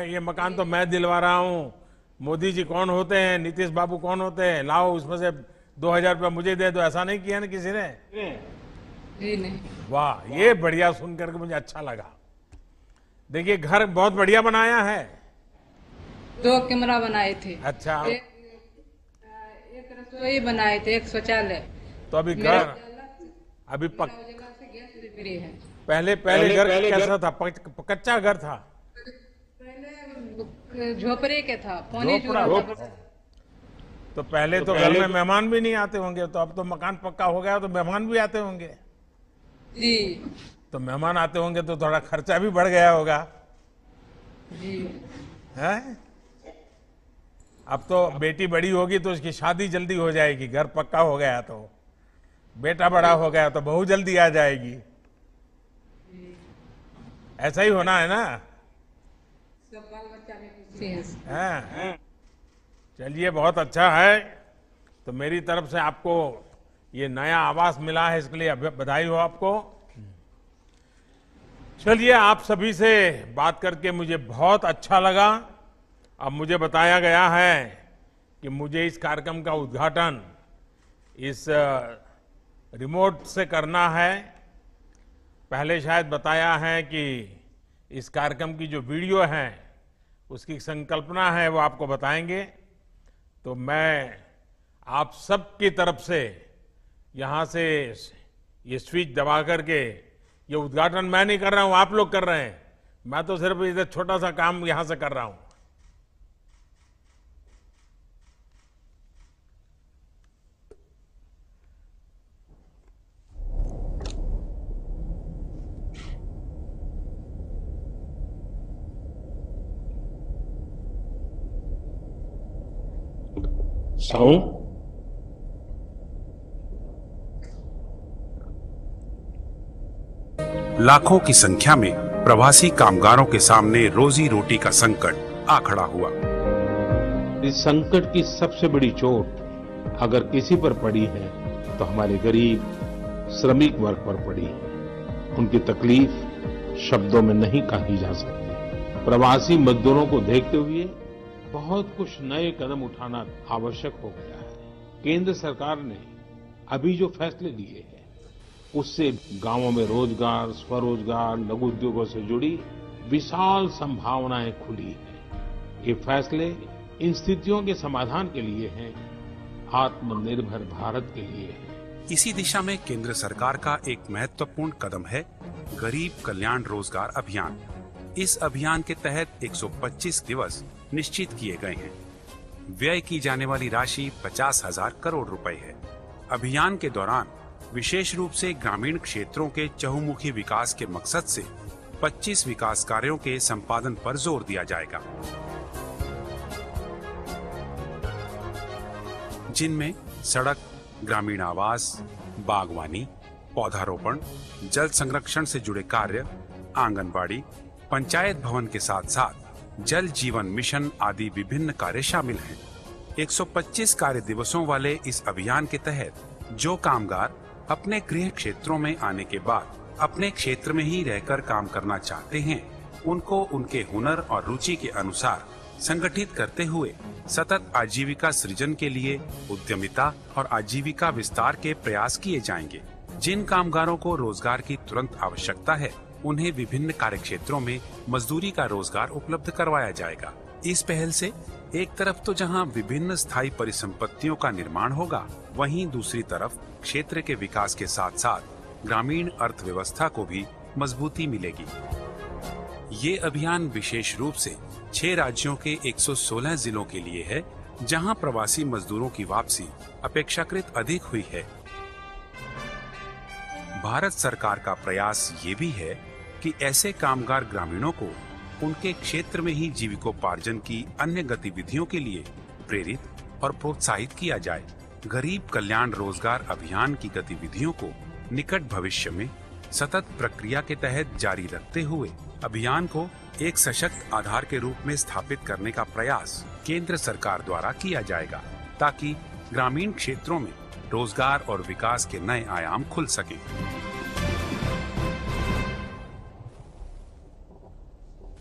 ये मकान तो मैं दिलवा रहा हूँ, मोदी जी कौन होते हैं, नीतीश बाबू कौन होते हैं, लाओ उसमें से 2000 रुपया मुझे दे दो, ऐसा नहीं किया ना किसी ने? जी नहीं। वाह, ये बढ़िया सुन करके मुझे अच्छा लगा। देखिए घर बहुत बढ़िया बनाया है। 2 कमरा बनाए थे। अच्छा। एक रसोई बनाए थे, एक शौचालय। तो अभी घर अभी है। पहले घर कैसा था? कच्चा घर था? पहले झोपड़े के था, पानी तो पहले तो घर में मेहमान भी नहीं आते होंगे, तो अब तो मकान पक्का हो गया तो मेहमान भी आते होंगे। जी। तो मेहमान आते होंगे तो थोड़ा खर्चा भी बढ़ गया होगा। जी। है? अब तो बेटी बड़ी होगी तो उसकी शादी जल्दी हो जाएगी, घर पक्का हो गया तो। बेटा बड़ा हो गया तो बहू जल्दी आ जाएगी। ऐसा ही होना है ना? सब बाल बच्चा में खुशी है। चलिए, बहुत अच्छा है। तो मेरी तरफ से आपको ये नया आवास मिला है, इसके लिए बधाई हो आपको। चलिए, आप सभी से बात करके मुझे बहुत अच्छा लगा। अब मुझे बताया गया है कि मुझे इस कार्यक्रम का उद्घाटन इस रिमोट से करना है। पहले शायद बताया है कि इस कार्यक्रम की जो वीडियो है उसकी संकल्पना है वो आपको बताएंगे। तो मैं आप सबकी तरफ से यहाँ से ये स्विच दबा करके, ये उद्घाटन मैं नहीं कर रहा हूँ, आप लोग कर रहे हैं। मैं तो सिर्फ इधर छोटा सा काम यहाँ से कर रहा हूँ। साउंड। लाखों की संख्या में प्रवासी कामगारों के सामने रोजी रोटी का संकट आ खड़ा हुआ। इस संकट की सबसे बड़ी चोट अगर किसी पर पड़ी है तो हमारे गरीब श्रमिक वर्ग पर पड़ी है। उनकी तकलीफ शब्दों में नहीं कही जा सकती। प्रवासी मजदूरों को देखते हुए बहुत कुछ नए कदम उठाना आवश्यक हो गया है। केंद्र सरकार ने अभी जो फैसले लिए हैं उससे गांवों में रोजगार, स्वरोजगार, लघु उद्योगों से जुड़ी विशाल संभावनाएं खुली हैं। ये फैसले इन स्थितियों के समाधान के लिए हैं, आत्मनिर्भर भारत के लिए है। इसी दिशा में केंद्र सरकार का एक महत्वपूर्ण कदम है गरीब कल्याण रोजगार अभियान। इस अभियान के तहत 125 दिवस निश्चित किए गए हैं। व्यय की जाने वाली राशि 50,000 करोड़ रुपए है। अभियान के दौरान विशेष रूप से ग्रामीण क्षेत्रों के चहुमुखी विकास के मकसद से 25 विकास कार्यों के संपादन पर जोर दिया जाएगा, जिनमें सड़क, ग्रामीण आवास, बागवानी, पौधारोपण, जल संरक्षण से जुड़े कार्य, आंगनबाड़ी, पंचायत भवन के साथ साथ जल जीवन मिशन आदि विभिन्न कार्य शामिल हैं। 125 कार्य दिवसों वाले इस अभियान के तहत जो कामगार अपने गृह क्षेत्रों में आने के बाद अपने क्षेत्र में ही रहकर काम करना चाहते हैं, उनको उनके हुनर और रुचि के अनुसार संगठित करते हुए सतत आजीविका सृजन के लिए उद्यमिता और आजीविका विस्तार के प्रयास किए जाएंगे। जिन कामगारों को रोजगार की तुरंत आवश्यकता है, उन्हें विभिन्न कार्य क्षेत्रों में मजदूरी का रोजगार उपलब्ध करवाया जाएगा। इस पहल से एक तरफ तो जहां विभिन्न स्थायी परिसंपत्तियों का निर्माण होगा, वहीं दूसरी तरफ क्षेत्र के विकास के साथ साथ ग्रामीण अर्थव्यवस्था को भी मजबूती मिलेगी। ये अभियान विशेष रूप से 6 राज्यों के 116 जिलों के लिए है, जहां प्रवासी मजदूरों की वापसी अपेक्षाकृत अधिक हुई है। भारत सरकार का प्रयास ये भी है कि ऐसे कामगार ग्रामीणों को उनके क्षेत्र में ही जीविकोपार्जन की अन्य गतिविधियों के लिए प्रेरित और प्रोत्साहित किया जाए। गरीब कल्याण रोजगार अभियान की गतिविधियों को निकट भविष्य में सतत प्रक्रिया के तहत जारी रखते हुए अभियान को एक सशक्त आधार के रूप में स्थापित करने का प्रयास केंद्र सरकार द्वारा किया जाएगा, ताकि ग्रामीण क्षेत्रों में रोजगार और विकास के नए आयाम खुल सकें।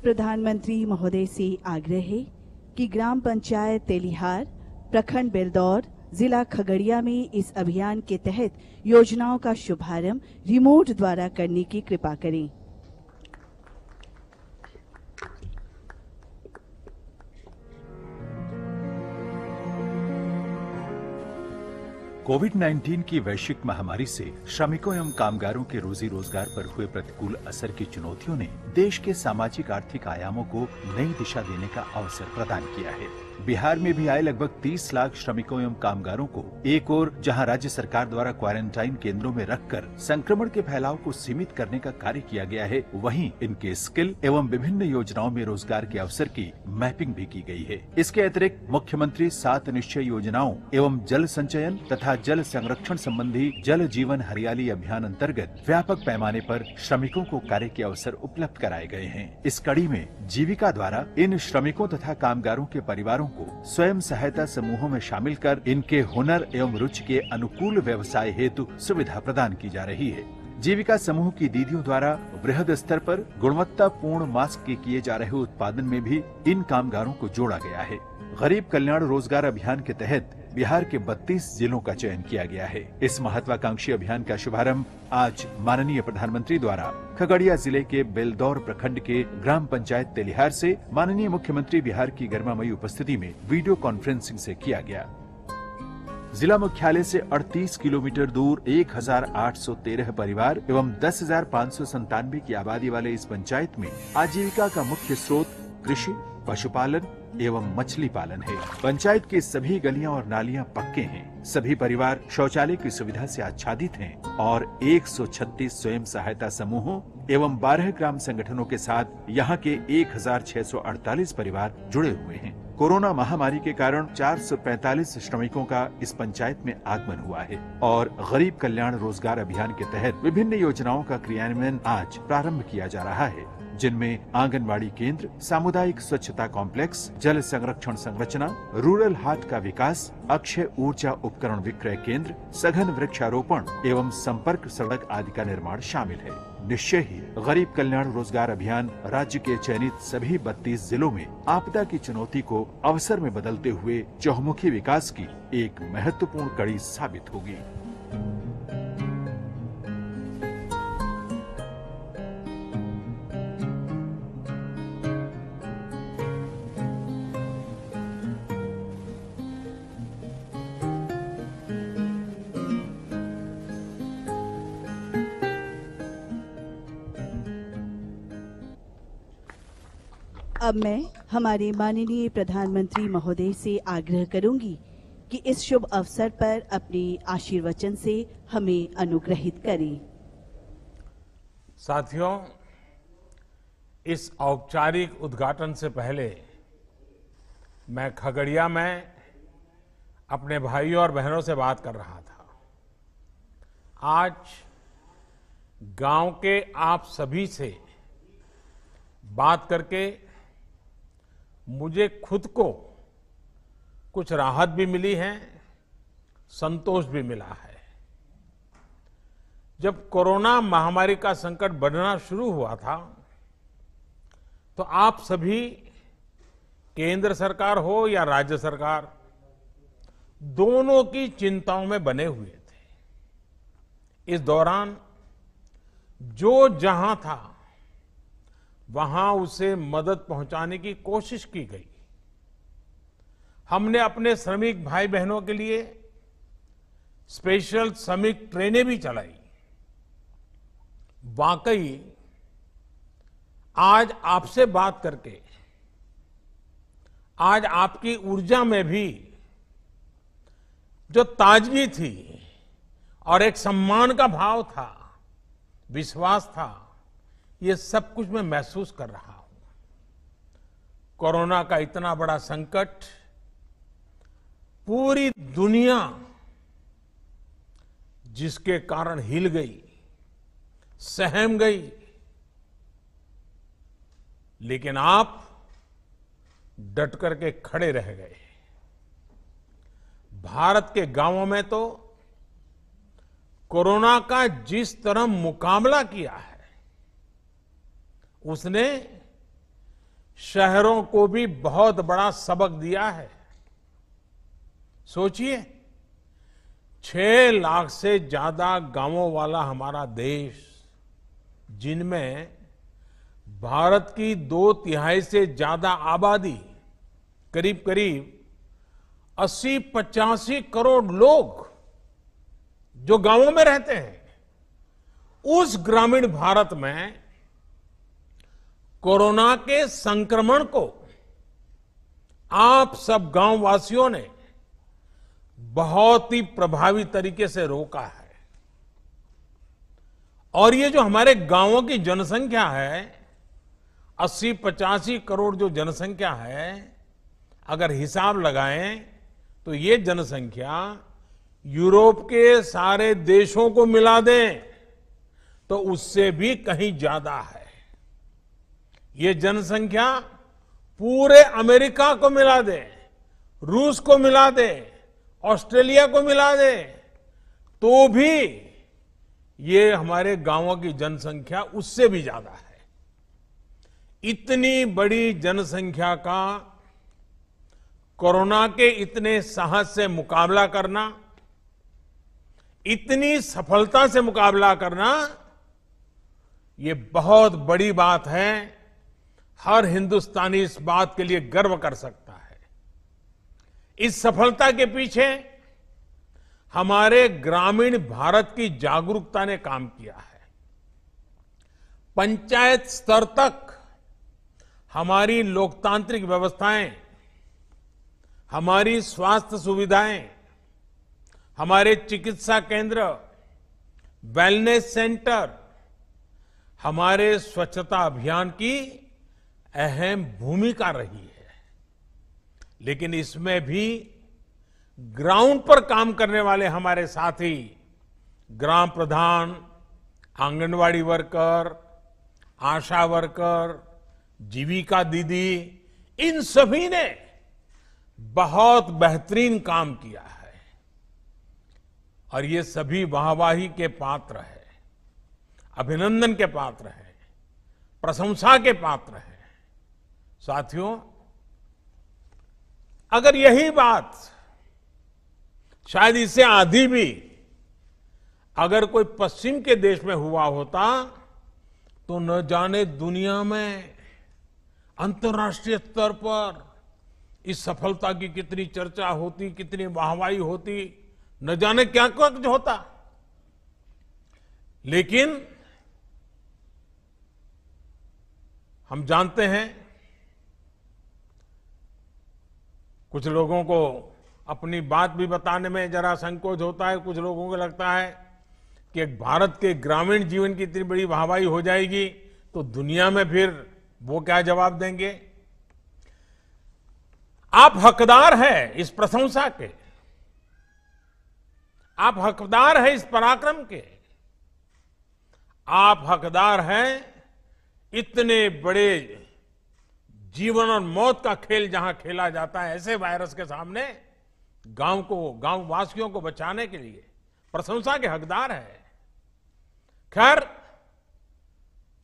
प्रधानमंत्री महोदय से आग्रह है कि ग्राम पंचायत तेलिहार, प्रखंड बेलदौर, जिला खगड़िया में इस अभियान के तहत योजनाओं का शुभारंभ रिमोट द्वारा करने की कृपा करें। कोविड-19 की वैश्विक महामारी से श्रमिकों एवं कामगारों के रोजी रोजगार पर हुए प्रतिकूल असर की चुनौतियों ने देश के सामाजिक आर्थिक आयामों को नई दिशा देने का अवसर प्रदान किया है। बिहार में भी आए लगभग 30 लाख श्रमिकों एवं कामगारों को एक ओर जहां राज्य सरकार द्वारा क्वारंटाइन केंद्रों में रखकर संक्रमण के फैलाव को सीमित करने का कार्य किया गया है, वहीं इनके स्किल एवं विभिन्न योजनाओं में रोजगार के अवसर की मैपिंग भी की गई है। इसके अतिरिक्त मुख्यमंत्री 7 निश्चय योजनाओं एवं जल संचयन तथा जल संरक्षण संबंधी जल जीवन हरियाली अभियान अंतर्गत व्यापक पैमाने पर श्रमिकों को कार्य के अवसर उपलब्ध कराए गए हैं। इस कड़ी में जीविका द्वारा इन श्रमिकों तथा कामगारों के परिवारों को स्वयं सहायता समूहों में शामिल कर इनके हुनर एवं रुचि के अनुकूल व्यवसाय हेतु सुविधा प्रदान की जा रही है। जीविका समूह की दीदियों द्वारा वृहद स्तर पर गुणवत्तापूर्ण मास्क के किए जा रहे उत्पादन में भी इन कामगारों को जोड़ा गया है। गरीब कल्याण रोजगार अभियान के तहत बिहार के 32 जिलों का चयन किया गया है। इस महत्वाकांक्षी अभियान का शुभारंभ आज माननीय प्रधानमंत्री द्वारा खगड़िया जिले के बेलदौर प्रखंड के ग्राम पंचायत तेलिहार से माननीय मुख्यमंत्री बिहार की गरिमामयी उपस्थिति में वीडियो कॉन्फ्रेंसिंग से किया गया। जिला मुख्यालय से 38 किलोमीटर दूर 1813 परिवार एवं 10,597 की आबादी वाले इस पंचायत में आजीविका का मुख्य स्रोत कृषि, पशुपालन एवं मछली पालन है। पंचायत की सभी गलियां और नालियां पक्के हैं। सभी परिवार शौचालय की सुविधा से आच्छादित हैं और 136 स्वयं सहायता समूहों एवं 12 ग्राम संगठनों के साथ यहाँ के 1648 परिवार जुड़े हुए हैं। कोरोना महामारी के कारण 445 श्रमिकों का इस पंचायत में आगमन हुआ है और गरीब कल्याण रोजगार अभियान के तहत विभिन्न योजनाओं का क्रियान्वयन आज प्रारंभ किया जा रहा है, जिनमें आंगनबाड़ी केंद्र, सामुदायिक स्वच्छता कॉम्प्लेक्स, जल संरक्षण संरचना, रूरल हाट का विकास, अक्षय ऊर्जा उपकरण विक्रय केंद्र, सघन वृक्षारोपण एवं संपर्क सड़क आदि का निर्माण शामिल है। निश्चय ही गरीब कल्याण रोजगार अभियान राज्य के चयनित सभी 32 जिलों में आपदा की चुनौती को अवसर में बदलते हुए चहुमुखी विकास की एक महत्वपूर्ण कड़ी साबित होगी। अब मैं हमारे माननीय प्रधानमंत्री महोदय से आग्रह करूंगी कि इस शुभ अवसर पर अपने आशीर्वचन से हमें अनुग्रहित करें। साथियों, इस औपचारिक उद्घाटन से पहले मैं खगड़िया में अपने भाइयों और बहनों से बात कर रहा था। आज गांव के आप सभी से बात करके मुझे खुद को कुछ राहत भी मिली है, संतोष भी मिला है। जब कोरोना महामारी का संकट बढ़ना शुरू हुआ था तो आप सभी, केंद्र सरकार हो या राज्य सरकार, दोनों की चिंताओं में बने हुए थे। इस दौरान जो जहां था वहां उसे मदद पहुंचाने की कोशिश की गई। हमने अपने श्रमिक भाई बहनों के लिए स्पेशल श्रमिक ट्रेनें भी चलाई। वाकई आज आपसे बात करके, आज आपकी ऊर्जा में भी जो ताजगी थी और एक सम्मान का भाव था, विश्वास था, ये सब कुछ मैं महसूस कर रहा हूं। कोरोना का इतना बड़ा संकट, पूरी दुनिया जिसके कारण हिल गई, सहम गई, लेकिन आप डट करके खड़े रह गए। भारत के गांवों में तो कोरोना का जिस तरह मुकाबला किया है, उसने शहरों को भी बहुत बड़ा सबक दिया है। सोचिए, 6 लाख से ज्यादा गांवों वाला हमारा देश, जिनमें भारत की 2/3 से ज्यादा आबादी, करीब करीब 80-85 करोड़ लोग जो गांवों में रहते हैं, उस ग्रामीण भारत में कोरोना के संक्रमण को आप सब गांव वासियों ने बहुत ही प्रभावी तरीके से रोका है। और ये जो हमारे गांवों की जनसंख्या है, 80-85 करोड़ जो जनसंख्या है, अगर हिसाब लगाएं तो ये जनसंख्या यूरोप के सारे देशों को मिला दें तो उससे भी कहीं ज्यादा है। ये जनसंख्या पूरे अमेरिका को मिला दे, रूस को मिला दे, ऑस्ट्रेलिया को मिला दे, तो भी ये हमारे गांवों की जनसंख्या उससे भी ज्यादा है। इतनी बड़ी जनसंख्या का कोरोना के इतने साहस से मुकाबला करना, इतनी सफलता से मुकाबला करना, ये बहुत बड़ी बात है। हर हिंदुस्तानी इस बात के लिए गर्व कर सकता है। इस सफलता के पीछे हमारे ग्रामीण भारत की जागरूकता ने काम किया है। पंचायत स्तर तक हमारी लोकतांत्रिक व्यवस्थाएं, हमारी स्वास्थ्य सुविधाएं, हमारे चिकित्सा केंद्र, वेलनेस सेंटर, हमारे स्वच्छता अभियान की अहम भूमिका रही है। लेकिन इसमें भी ग्राउंड पर काम करने वाले हमारे साथी, ग्राम प्रधान, आंगनवाड़ी वर्कर, आशा वर्कर, जीविका दीदी, इन सभी ने बहुत बेहतरीन काम किया है और ये सभी वाहवाही के पात्र हैं, अभिनंदन के पात्र हैं, प्रशंसा के पात्र हैं। साथियों, अगर यही बात शायद इससे आधी भी अगर कोई पश्चिम के देश में हुआ होता तो न जाने दुनिया में अंतर्राष्ट्रीय स्तर पर इस सफलता की कितनी चर्चा होती, कितनी वाहवाही होती, न जाने क्या कुछ होता। लेकिन हम जानते हैं, कुछ लोगों को अपनी बात भी बताने में जरा संकोच होता है। कुछ लोगों को लगता है कि भारत के ग्रामीण जीवन की इतनी बड़ी वाहवाही हो जाएगी तो दुनिया में फिर वो क्या जवाब देंगे। आप हकदार हैं इस प्रशंसा के, आप हकदार हैं इस पराक्रम के, आप हकदार हैं इतने बड़े जीवन और मौत का खेल जहां खेला जाता है, ऐसे वायरस के सामने गांव वासियों को बचाने के लिए प्रशंसा के हकदार है। खैर,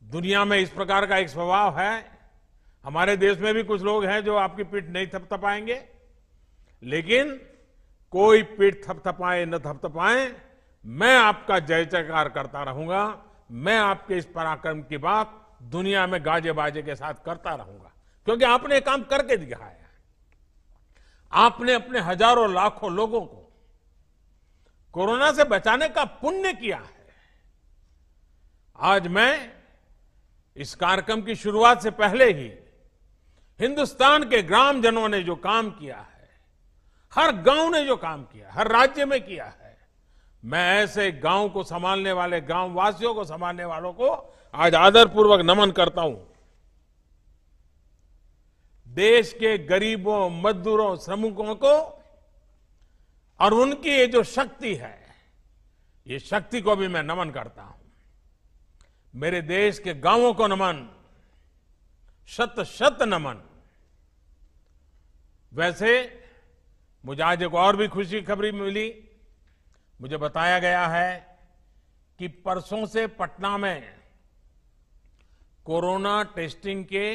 दुनिया में इस प्रकार का एक स्वभाव है। हमारे देश में भी कुछ लोग हैं जो आपकी पीठ नहीं थपथपाएंगे, लेकिन कोई पीठ थपथपाए न थपथपाए, मैं आपका जय जयकार करता रहूंगा। मैं आपके इस पराक्रम की बात दुनिया में गाजे बाजे के साथ करता रहूंगा, क्योंकि आपने काम करके दिखाया है। आपने अपने हजारों लाखों लोगों को कोरोना से बचाने का पुण्य किया है। आज मैं इस कार्यक्रम की शुरुआत से पहले ही हिंदुस्तान के ग्रामजनों ने जो काम किया है, हर गांव ने जो काम किया, हर राज्य में किया है, मैं ऐसे गांव को संभालने वाले, गांव वासियों को संभालने वालों को आज आदरपूर्वक नमन करता हूं। देश के गरीबों, मजदूरों, श्रमिकों को और उनकी ये जो शक्ति है, ये शक्ति को भी मैं नमन करता हूं। मेरे देश के गांवों को नमन, शत शत नमन। वैसे मुझे आज एक और भी खुशी की खबरी मिली। मुझे बताया गया है कि परसों से पटना में कोरोना टेस्टिंग के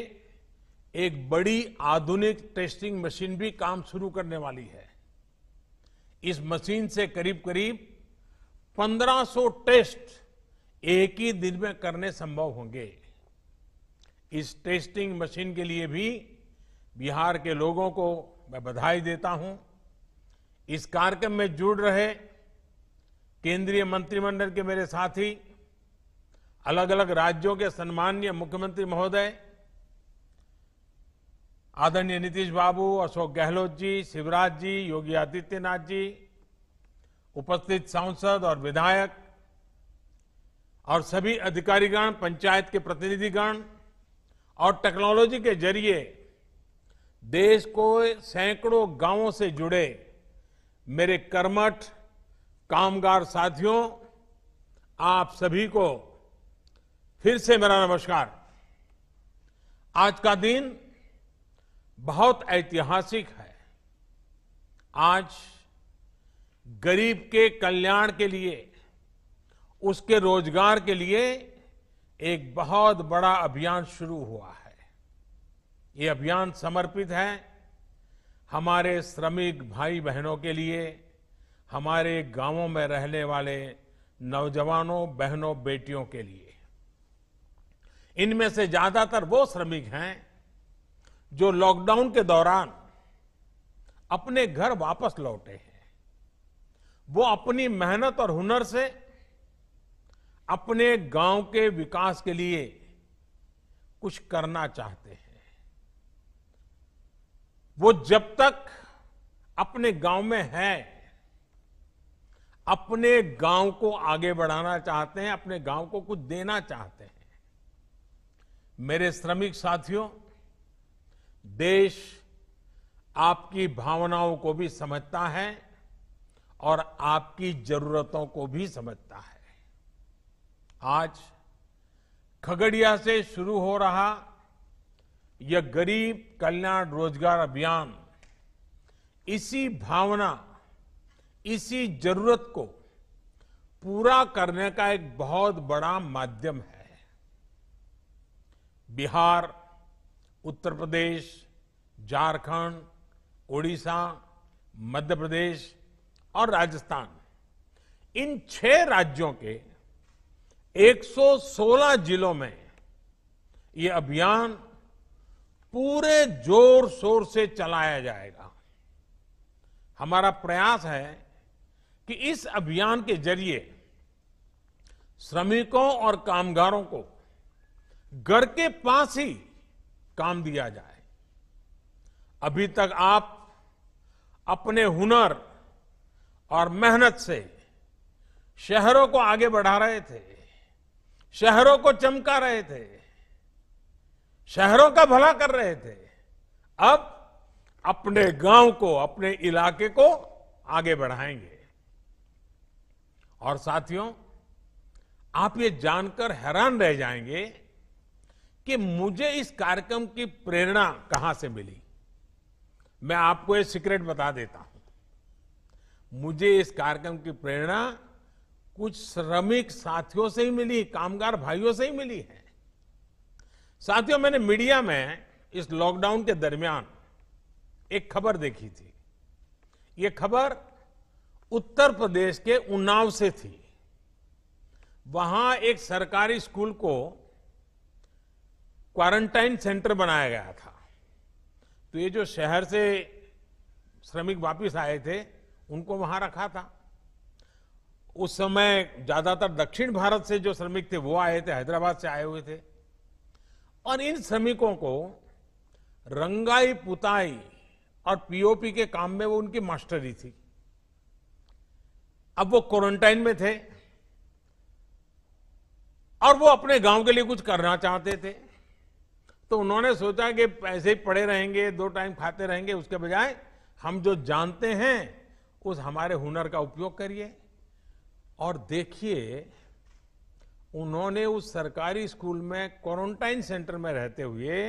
एक बड़ी आधुनिक टेस्टिंग मशीन भी काम शुरू करने वाली है। इस मशीन से करीब करीब 1500 टेस्ट एक ही दिन में करने संभव होंगे। इस टेस्टिंग मशीन के लिए भी बिहार के लोगों को मैं बधाई देता हूं। इस कार्यक्रम में जुड़ रहे केंद्रीय मंत्रिमंडल के मेरे साथी, अलग अलग राज्यों के सम्माननीय मुख्यमंत्री महोदय, आदरणीय नीतीश बाबू, अशोक गहलोत जी, शिवराज जी, योगी आदित्यनाथ जी, उपस्थित सांसद और विधायक और सभी अधिकारीगण, पंचायत के प्रतिनिधिगण और टेक्नोलॉजी के जरिए देश को सैकड़ों गांवों से जुड़े मेरे कर्मठ कामगार साथियों, आप सभी को फिर से मेरा नमस्कार। आज का दिन बहुत ऐतिहासिक है। आज गरीब के कल्याण के लिए, उसके रोजगार के लिए एक बहुत बड़ा अभियान शुरू हुआ है। ये अभियान समर्पित है हमारे श्रमिक भाई बहनों के लिए, हमारे गांवों में रहने वाले नौजवानों, बहनों, बेटियों के लिए। इनमें से ज्यादातर वो श्रमिक हैं जो लॉकडाउन के दौरान अपने घर वापस लौटे हैं। वो अपनी मेहनत और हुनर से अपने गांव के विकास के लिए कुछ करना चाहते हैं। वो जब तक अपने गांव में हैं, अपने गांव को आगे बढ़ाना चाहते हैं, अपने गांव को कुछ देना चाहते हैं। मेरे श्रमिक साथियों, देश आपकी भावनाओं को भी समझता है और आपकी जरूरतों को भी समझता है। आज खगड़िया से शुरू हो रहा यह गरीब कल्याण रोजगार अभियान इसी भावना, इसी जरूरत को पूरा करने का एक बहुत बड़ा माध्यम है। बिहार, उत्तर प्रदेश, झारखंड, ओडिशा, मध्य प्रदेश और राजस्थान, इन 6 राज्यों के 116 जिलों में ये अभियान पूरे जोर शोर से चलाया जाएगा। हमारा प्रयास है कि इस अभियान के जरिए श्रमिकों और कामगारों को घर के पास ही काम दिया जाए। अभी तक आप अपने हुनर और मेहनत से शहरों को आगे बढ़ा रहे थे, शहरों को चमका रहे थे, शहरों का भला कर रहे थे। अब अपने गांव को, अपने इलाके को आगे बढ़ाएंगे। और साथियों, आप ये जानकर हैरान रह जाएंगे कि मुझे इस कार्यक्रम की प्रेरणा कहां से मिली। मैं आपको एक सीक्रेट बता देता हूं। मुझे इस कार्यक्रम की प्रेरणा कुछ श्रमिक साथियों से ही मिली, कामगार भाइयों से ही मिली है। साथियों, मैंने मीडिया में इस लॉकडाउन के दरमियान एक खबर देखी थी। ये खबर उत्तर प्रदेश के उन्नाव से थी। वहां एक सरकारी स्कूल को क्वारंटाइन सेंटर बनाया गया था। तो ये जो शहर से श्रमिक वापस आए थे उनको वहां रखा था। उस समय ज्यादातर दक्षिण भारत से जो श्रमिक थे वो आए थे, हैदराबाद से आए हुए थे। और इन श्रमिकों को रंगाई पुताई और पीओपी के काम में वो उनकी मास्टरी थी। अब वो क्वारंटाइन में थे और वो अपने गांव के लिए कुछ करना चाहते थे, तो उन्होंने सोचा कि ऐसे ही पड़े रहेंगे, 2 टाइम खाते रहेंगे, उसके बजाय हम जो जानते हैं उस हमारे हुनर का उपयोग करिए। और देखिए, उन्होंने उस सरकारी स्कूल में क्वारंटाइन सेंटर में रहते हुए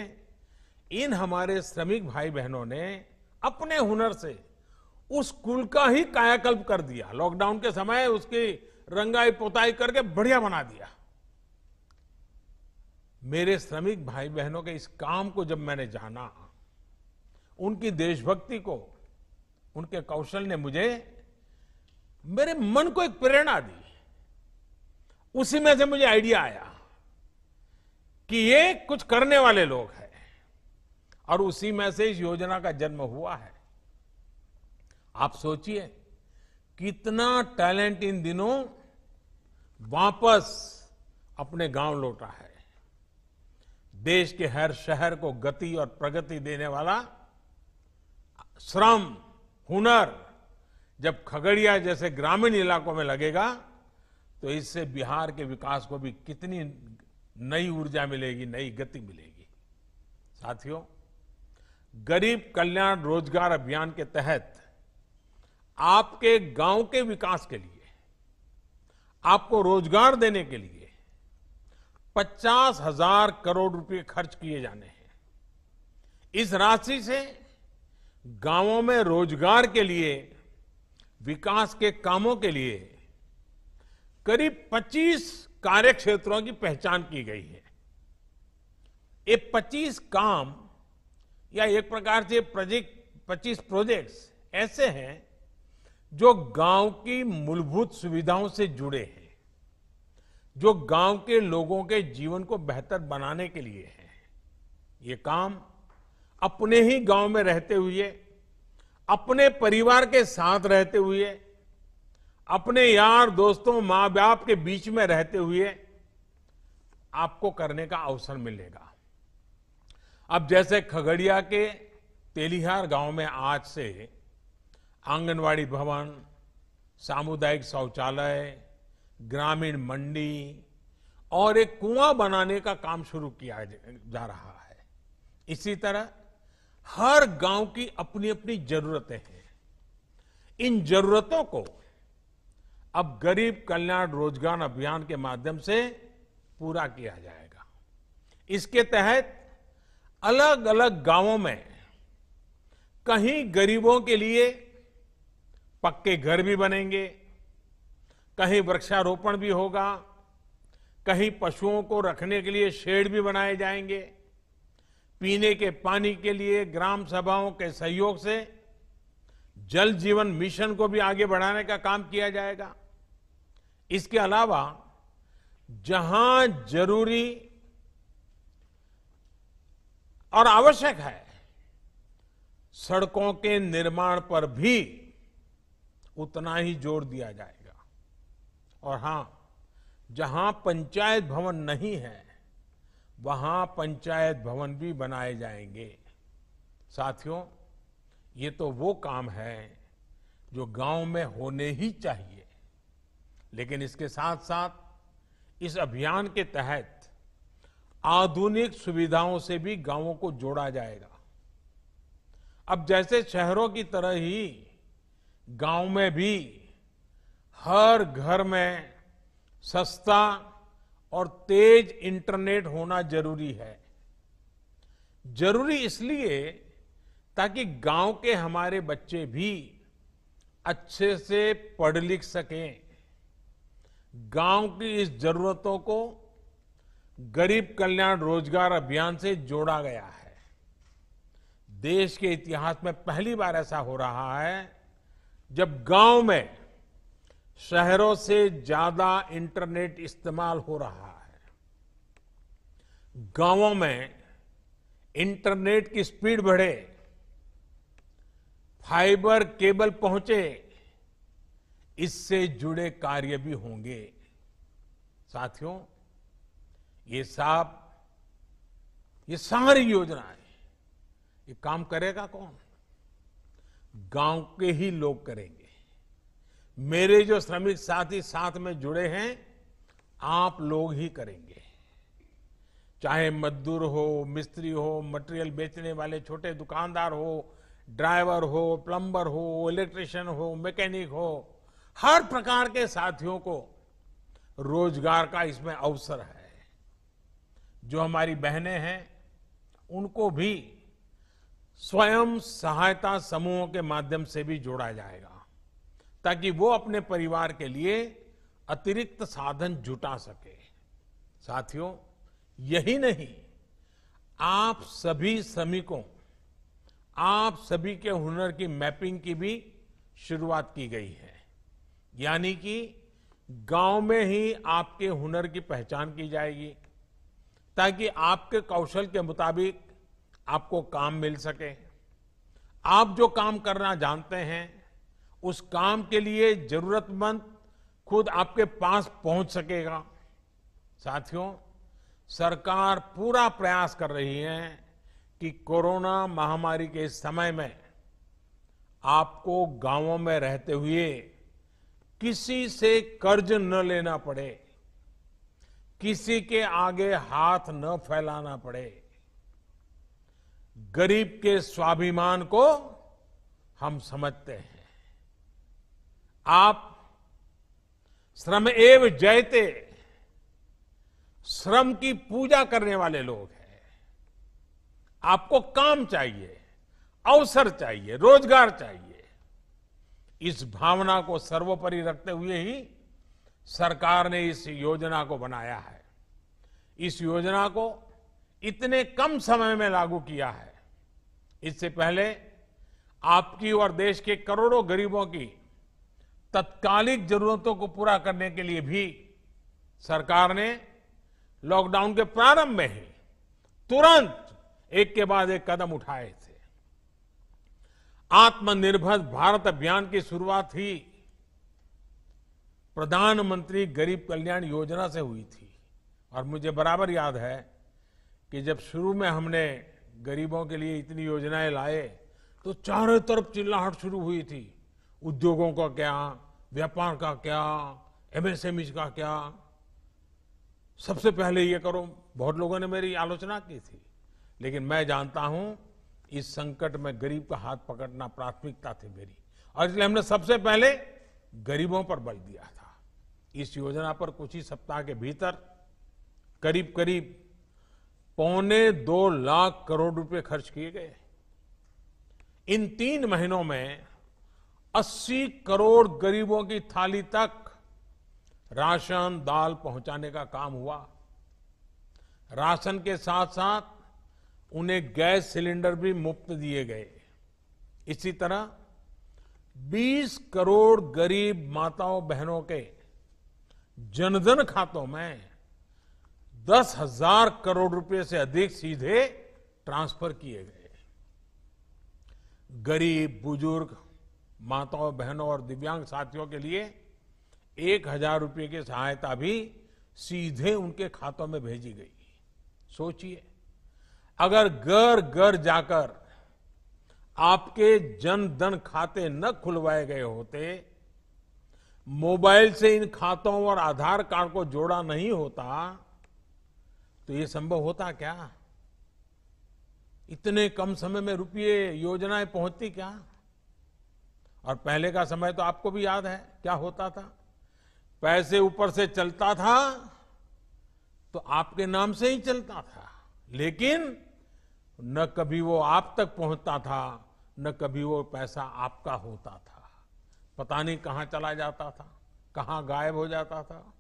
इन हमारे श्रमिक भाई बहनों ने अपने हुनर से उस स्कूल का ही कायाकल्प कर दिया। लॉकडाउन के समय उसकी रंगाई पोताई करके बढ़िया बना दिया। मेरे श्रमिक भाई बहनों के इस काम को जब मैंने जाना, उनकी देशभक्ति को, उनके कौशल ने मेरे मन को एक प्रेरणा दी। उसी में से मुझे आइडिया आया कि ये कुछ करने वाले लोग हैं, और उसी में से इस योजना का जन्म हुआ है। आप सोचिए कितना टैलेंट इन दिनों वापस अपने गांव लौटा है। देश के हर शहर को गति और प्रगति देने वाला श्रम, हुनर जब खगड़िया जैसे ग्रामीण इलाकों में लगेगा तो इससे बिहार के विकास को भी कितनी नई ऊर्जा मिलेगी, नई गति मिलेगी। साथियों, गरीब कल्याण रोजगार अभियान के तहत आपके गांव के विकास के लिए, आपको रोजगार देने के लिए 50,000 करोड़ रुपए खर्च किए जाने हैं। इस राशि से गांवों में रोजगार के लिए, विकास के कामों के लिए करीब 25 कार्य क्षेत्रों की पहचान की गई है। ये 25 काम या एक प्रकार से 25 प्रोजेक्ट्स ऐसे हैं जो गांव की मूलभूत सुविधाओं से जुड़े हैं, जो गांव के लोगों के जीवन को बेहतर बनाने के लिए है। ये काम अपने ही गांव में रहते हुए, अपने परिवार के साथ रहते हुए, अपने यार दोस्तों, मां बाप के बीच में रहते हुए आपको करने का अवसर मिलेगा। अब जैसे खगड़िया के तेलिहार गांव में आज से आंगनवाड़ी भवन, सामुदायिक शौचालय, ग्रामीण मंडी और एक कुआं बनाने का काम शुरू किया जा रहा है। इसी तरह हर गांव की अपनी अपनी जरूरतें हैं। इन जरूरतों को अब गरीब कल्याण रोजगार अभियान के माध्यम से पूरा किया जाएगा। इसके तहत अलग अलग गांवों में कहीं गरीबों के लिए पक्के घर भी बनेंगे, कहीं वृक्षारोपण भी होगा, कहीं पशुओं को रखने के लिए शेड भी बनाए जाएंगे, पीने के पानी के लिए ग्राम सभाओं के सहयोग से जल जीवन मिशन को भी आगे बढ़ाने का काम किया जाएगा। इसके अलावा जहां जरूरी और आवश्यक है, सड़कों के निर्माण पर भी उतना ही जोर दिया जाएगा। और हां, जहां पंचायत भवन नहीं है वहां पंचायत भवन भी बनाए जाएंगे। साथियों, ये तो वो काम है जो गांव में होने ही चाहिए, लेकिन इसके साथ साथ इस अभियान के तहत आधुनिक सुविधाओं से भी गांवों को जोड़ा जाएगा। अब जैसे शहरों की तरह ही गांव में भी हर घर में सस्ता और तेज इंटरनेट होना जरूरी है। जरूरी इसलिए ताकि गांव के हमारे बच्चे भी अच्छे से पढ़ लिख सकें। गांव की इस जरूरतों को गरीब कल्याण रोजगार अभियान से जोड़ा गया है। देश के इतिहास में पहली बार ऐसा हो रहा है जब गांव में शहरों से ज्यादा इंटरनेट इस्तेमाल हो रहा है। गांवों में इंटरनेट की स्पीड बढ़े, फाइबर केबल पहुंचे, इससे जुड़े कार्य भी होंगे। साथियों, ये सारी योजनाएं, ये काम करेगा कौन? गांव के ही लोग करेंगे। मेरे जो श्रमिक साथी साथ में जुड़े हैं, आप लोग ही करेंगे। चाहे मजदूर हो, मिस्त्री हो, मटेरियल बेचने वाले छोटे दुकानदार हो, ड्राइवर हो, प्लम्बर हो, इलेक्ट्रिशियन हो, मैकेनिक हो, हर प्रकार के साथियों को रोजगार का इसमें अवसर है। जो हमारी बहनें हैं, उनको भी स्वयं सहायता समूहों के माध्यम से भी जोड़ा जाएगा, ताकि वो अपने परिवार के लिए अतिरिक्त साधन जुटा सके। साथियों, यही नहीं, आप सभी श्रमिकों, आप सभी के हुनर की मैपिंग की भी शुरुआत की गई है। यानी कि गांव में ही आपके हुनर की पहचान की जाएगी, ताकि आपके कौशल के मुताबिक आपको काम मिल सके। आप जो काम करना जानते हैं, उस काम के लिए जरूरतमंद खुद आपके पास पहुंच सकेगा। साथियों, सरकार पूरा प्रयास कर रही है कि कोरोना महामारी के इस समय में आपको गांवों में रहते हुए किसी से कर्ज न लेना पड़े, किसी के आगे हाथ न फैलाना पड़े। गरीब के स्वाभिमान को हम समझते हैं। आप श्रम एव जयते, श्रम की पूजा करने वाले लोग हैं। आपको काम चाहिए, अवसर चाहिए, रोजगार चाहिए। इस भावना को सर्वोपरि रखते हुए ही सरकार ने इस योजना को बनाया है। इस योजना को इतने कम समय में लागू किया है। इससे पहले आपकी और देश के करोड़ों गरीबों की तत्कालिक जरूरतों को पूरा करने के लिए भी सरकार ने लॉकडाउन के प्रारंभ में ही तुरंत एक के बाद एक कदम उठाए थे। आत्मनिर्भर भारत अभियान की शुरुआत ही प्रधानमंत्री गरीब कल्याण योजना से हुई थी। और मुझे बराबर याद है कि जब शुरू में हमने गरीबों के लिए इतनी योजनाएं लाए, तो चारों तरफ चिल्लाहट शुरू हुई थी। उद्योगों का क्या, व्यापार का क्या, एमएसएमई का क्या, सबसे पहले ये करो। बहुत लोगों ने मेरी आलोचना की थी, लेकिन मैं जानता हूं इस संकट में गरीब का हाथ पकड़ना प्राथमिकता थी मेरी, और इसलिए हमने सबसे पहले गरीबों पर बल दिया था। इस योजना पर कुछ ही सप्ताह के भीतर करीब करीब 2.25 लाख करोड़ रुपए खर्च किए गए। इन 3 महीनों में 80 करोड़ गरीबों की थाली तक राशन, दाल पहुंचाने का काम हुआ। राशन के साथ साथ उन्हें गैस सिलेंडर भी मुफ्त दिए गए। इसी तरह 20 करोड़ गरीब माताओं बहनों के जनधन खातों में 10,000 करोड़ रुपए से अधिक सीधे ट्रांसफर किए गए। गरीब, बुजुर्ग, माताओं बहनों और दिव्यांग साथियों के लिए 1,000 रुपए की सहायता भी सीधे उनके खातों में भेजी गई। सोचिए, अगर घर घर जाकर आपके जन धन खाते न खुलवाए गए होते, मोबाइल से इन खातों और आधार कार्ड को जोड़ा नहीं होता, तो ये संभव होता क्या? इतने कम समय में रुपये योजनाएं पहुंचती क्या? और पहले का समय तो आपको भी याद है क्या होता था। पैसे ऊपर से चलता था तो आपके नाम से ही चलता था, लेकिन न कभी वो आप तक पहुंचता था, न कभी वो पैसा आपका होता था। पता नहीं कहां चला जाता था, कहां गायब हो जाता था।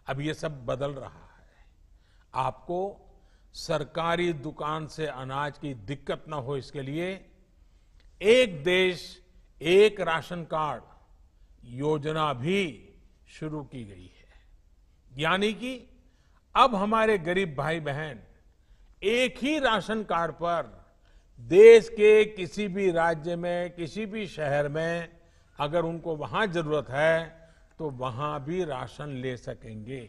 अब ये सब बदल रहा है। आपको सरकारी दुकान से अनाज की दिक्कत न हो, इसके लिए एक देश एक राशन कार्ड योजना भी शुरू की गई है। यानी कि अब हमारे गरीब भाई बहन एक ही राशन कार्ड पर देश के किसी भी राज्य में, किसी भी शहर में अगर उनको वहां जरूरत है तो वहां भी राशन ले सकेंगे।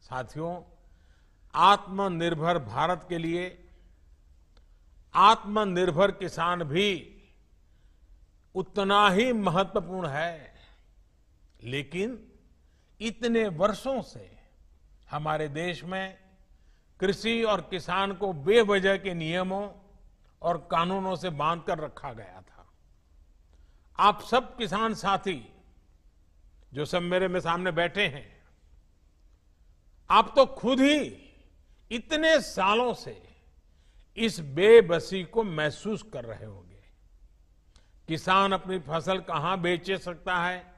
साथियों, आत्मनिर्भर भारत के लिए आत्मनिर्भर किसान भी उतना ही महत्वपूर्ण है। लेकिन इतने वर्षों से हमारे देश में कृषि और किसान को बेवजह के नियमों और कानूनों से बांधकर रखा गया था। आप सब किसान साथी जो सब मेरे में सामने बैठे हैं, आप तो खुद ही इतने सालों से इस बेबसी को महसूस कर रहे होंगे। किसान अपनी फसल कहां बेच सकता है,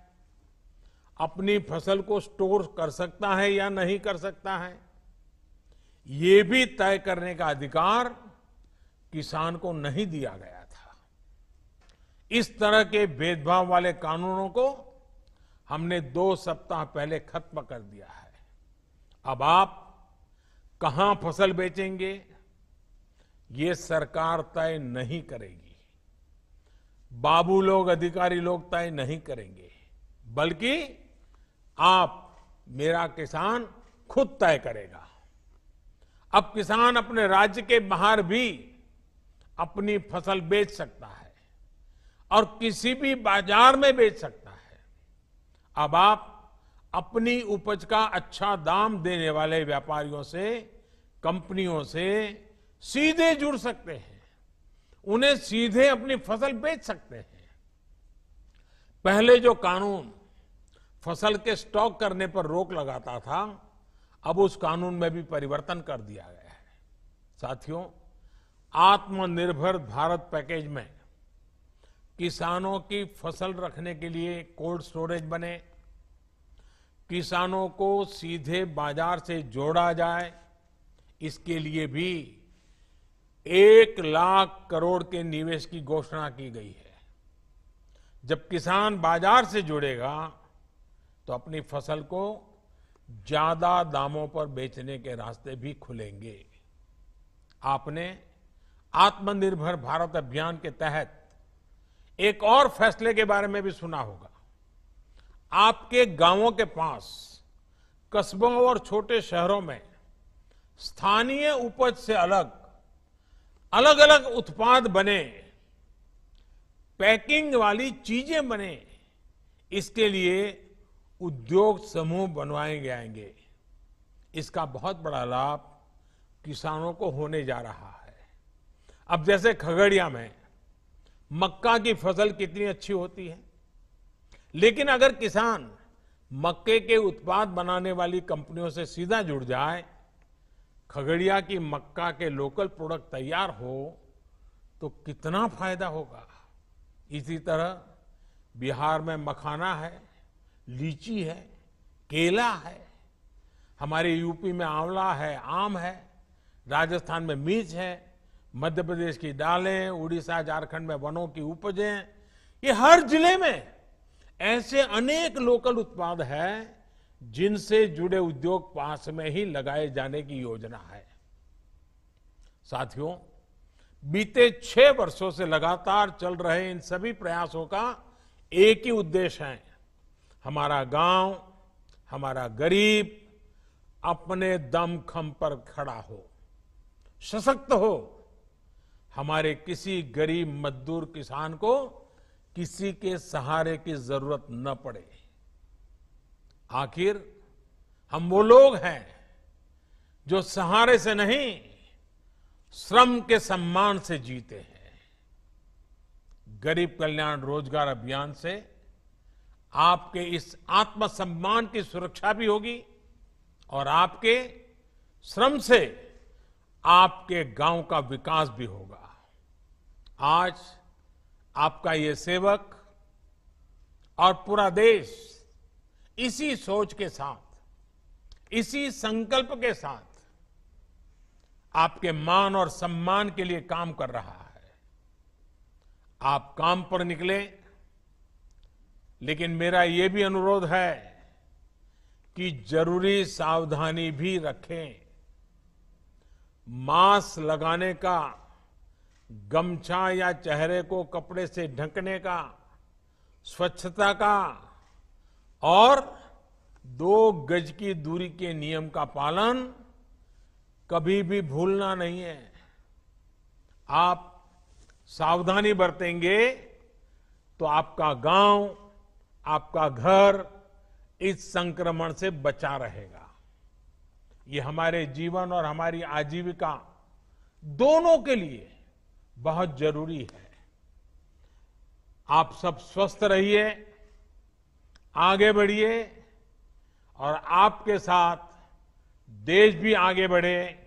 अपनी फसल को स्टोर कर सकता है या नहीं कर सकता है, ये भी तय करने का अधिकार किसान को नहीं दिया गया था। इस तरह के भेदभाव वाले कानूनों को हमने 2 सप्ताह पहले खत्म कर दिया है। अब आप कहां फसल बेचेंगे, ये सरकार तय नहीं करेगी, बाबू लोग, अधिकारी लोग तय नहीं करेंगे, बल्कि आप, मेरा किसान खुद तय करेगा। अब किसान अपने राज्य के बाहर भी अपनी फसल बेच सकता है और किसी भी बाजार में बेच सकता है। अब आप अपनी उपज का अच्छा दाम देने वाले व्यापारियों से, कंपनियों से सीधे जुड़ सकते हैं, उन्हें सीधे अपनी फसल बेच सकते हैं। पहले जो कानून फसल के स्टॉक करने पर रोक लगाता था, अब उस कानून में भी परिवर्तन कर दिया गया है। साथियों, आत्मनिर्भर भारत पैकेज में किसानों की फसल रखने के लिए कोल्ड स्टोरेज बने, किसानों को सीधे बाजार से जोड़ा जाए, इसके लिए भी 1 लाख करोड़ के निवेश की घोषणा की गई है। जब किसान बाजार से जुड़ेगा तो अपनी फसल को ज्यादा दामों पर बेचने के रास्ते भी खुलेंगे। आपने आत्मनिर्भर भारत अभियान के तहत एक और फैसले के बारे में भी सुना होगा। आपके गांवों के पास, कस्बों और छोटे शहरों में स्थानीय उपज से अलग अलग उत्पाद बने, पैकिंग वाली चीजें बने, इसके लिए उद्योग समूह बनवाए जाएंगे। इसका बहुत बड़ा लाभ किसानों को होने जा रहा है। अब जैसे खगड़िया में मक्का की फसल कितनी अच्छी होती है, लेकिन अगर किसान मक्के के उत्पाद बनाने वाली कंपनियों से सीधा जुड़ जाए, खगड़िया की मक्का के लोकल प्रोडक्ट तैयार हो, तो कितना फायदा होगा। इसी तरह बिहार में मखाना है, लीची है, केला है, हमारे यूपी में आंवला है, आम है, राजस्थान में मिर्च है, मध्य प्रदेश की दालें, उड़ीसा झारखंड में वनों की उपजें, ये हर जिले में ऐसे अनेक लोकल उत्पाद हैं जिनसे जुड़े उद्योग पास में ही लगाए जाने की योजना है। साथियों, बीते 6 वर्षों से लगातार चल रहे इन सभी प्रयासों का एक ही उद्देश्य है, हमारा गांव, हमारा गरीब अपने दमखम पर खड़ा हो, सशक्त हो, हमारे किसी गरीब मजदूर किसान को किसी के सहारे की जरूरत न पड़े। आखिर हम वो लोग हैं जो सहारे से नहीं, श्रम के सम्मान से जीते हैं। गरीब कल्याण रोजगार अभियान से आपके इस आत्मसम्मान की सुरक्षा भी होगी और आपके श्रम से आपके गांव का विकास भी होगा। आज आपका ये सेवक और पूरा देश इसी सोच के साथ, इसी संकल्प के साथ आपके मान और सम्मान के लिए काम कर रहा है। आप काम पर निकले, लेकिन मेरा ये भी अनुरोध है कि जरूरी सावधानी भी रखें। मास्क लगाने का, गमछा या चेहरे को कपड़े से ढकने का, स्वच्छता का और 2 गज की दूरी के नियम का पालन कभी भी भूलना नहीं है। आप सावधानी बरतेंगे तो आपका गांव, आपका घर इस संक्रमण से बचा रहेगा। ये हमारे जीवन और हमारी आजीविका दोनों के लिए बहुत जरूरी है। आप सब स्वस्थ रहिए, आगे बढ़िए और आपके साथ देश भी आगे बढ़े।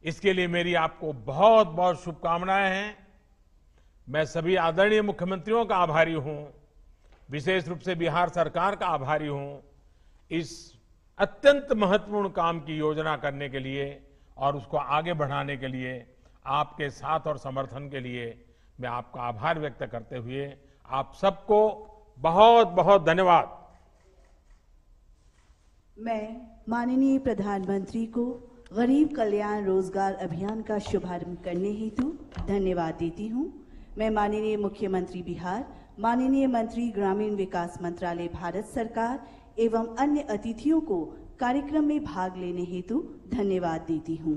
इसके लिए मेरी आपको बहुत बहुत शुभकामनाएं हैं। मैं सभी आदरणीय मुख्यमंत्रियों का आभारी हूं, विशेष रूप से बिहार सरकार का आभारी हूं इस अत्यंत महत्वपूर्ण काम की योजना करने के लिए और उसको आगे बढ़ाने के लिए। आपके साथ और समर्थन के लिए मैं आपका आभार व्यक्त करते हुए आप सबको बहुत बहुत धन्यवाद। मैं माननीय प्रधानमंत्री को गरीब कल्याण रोजगार अभियान का शुभारंभ करने हेतु धन्यवाद देती हूं। मैं माननीय मुख्यमंत्री बिहार, माननीय मंत्री ग्रामीण विकास मंत्रालय भारत सरकार एवं अन्य अतिथियों को कार्यक्रम में भाग लेने हेतु धन्यवाद देती हूं।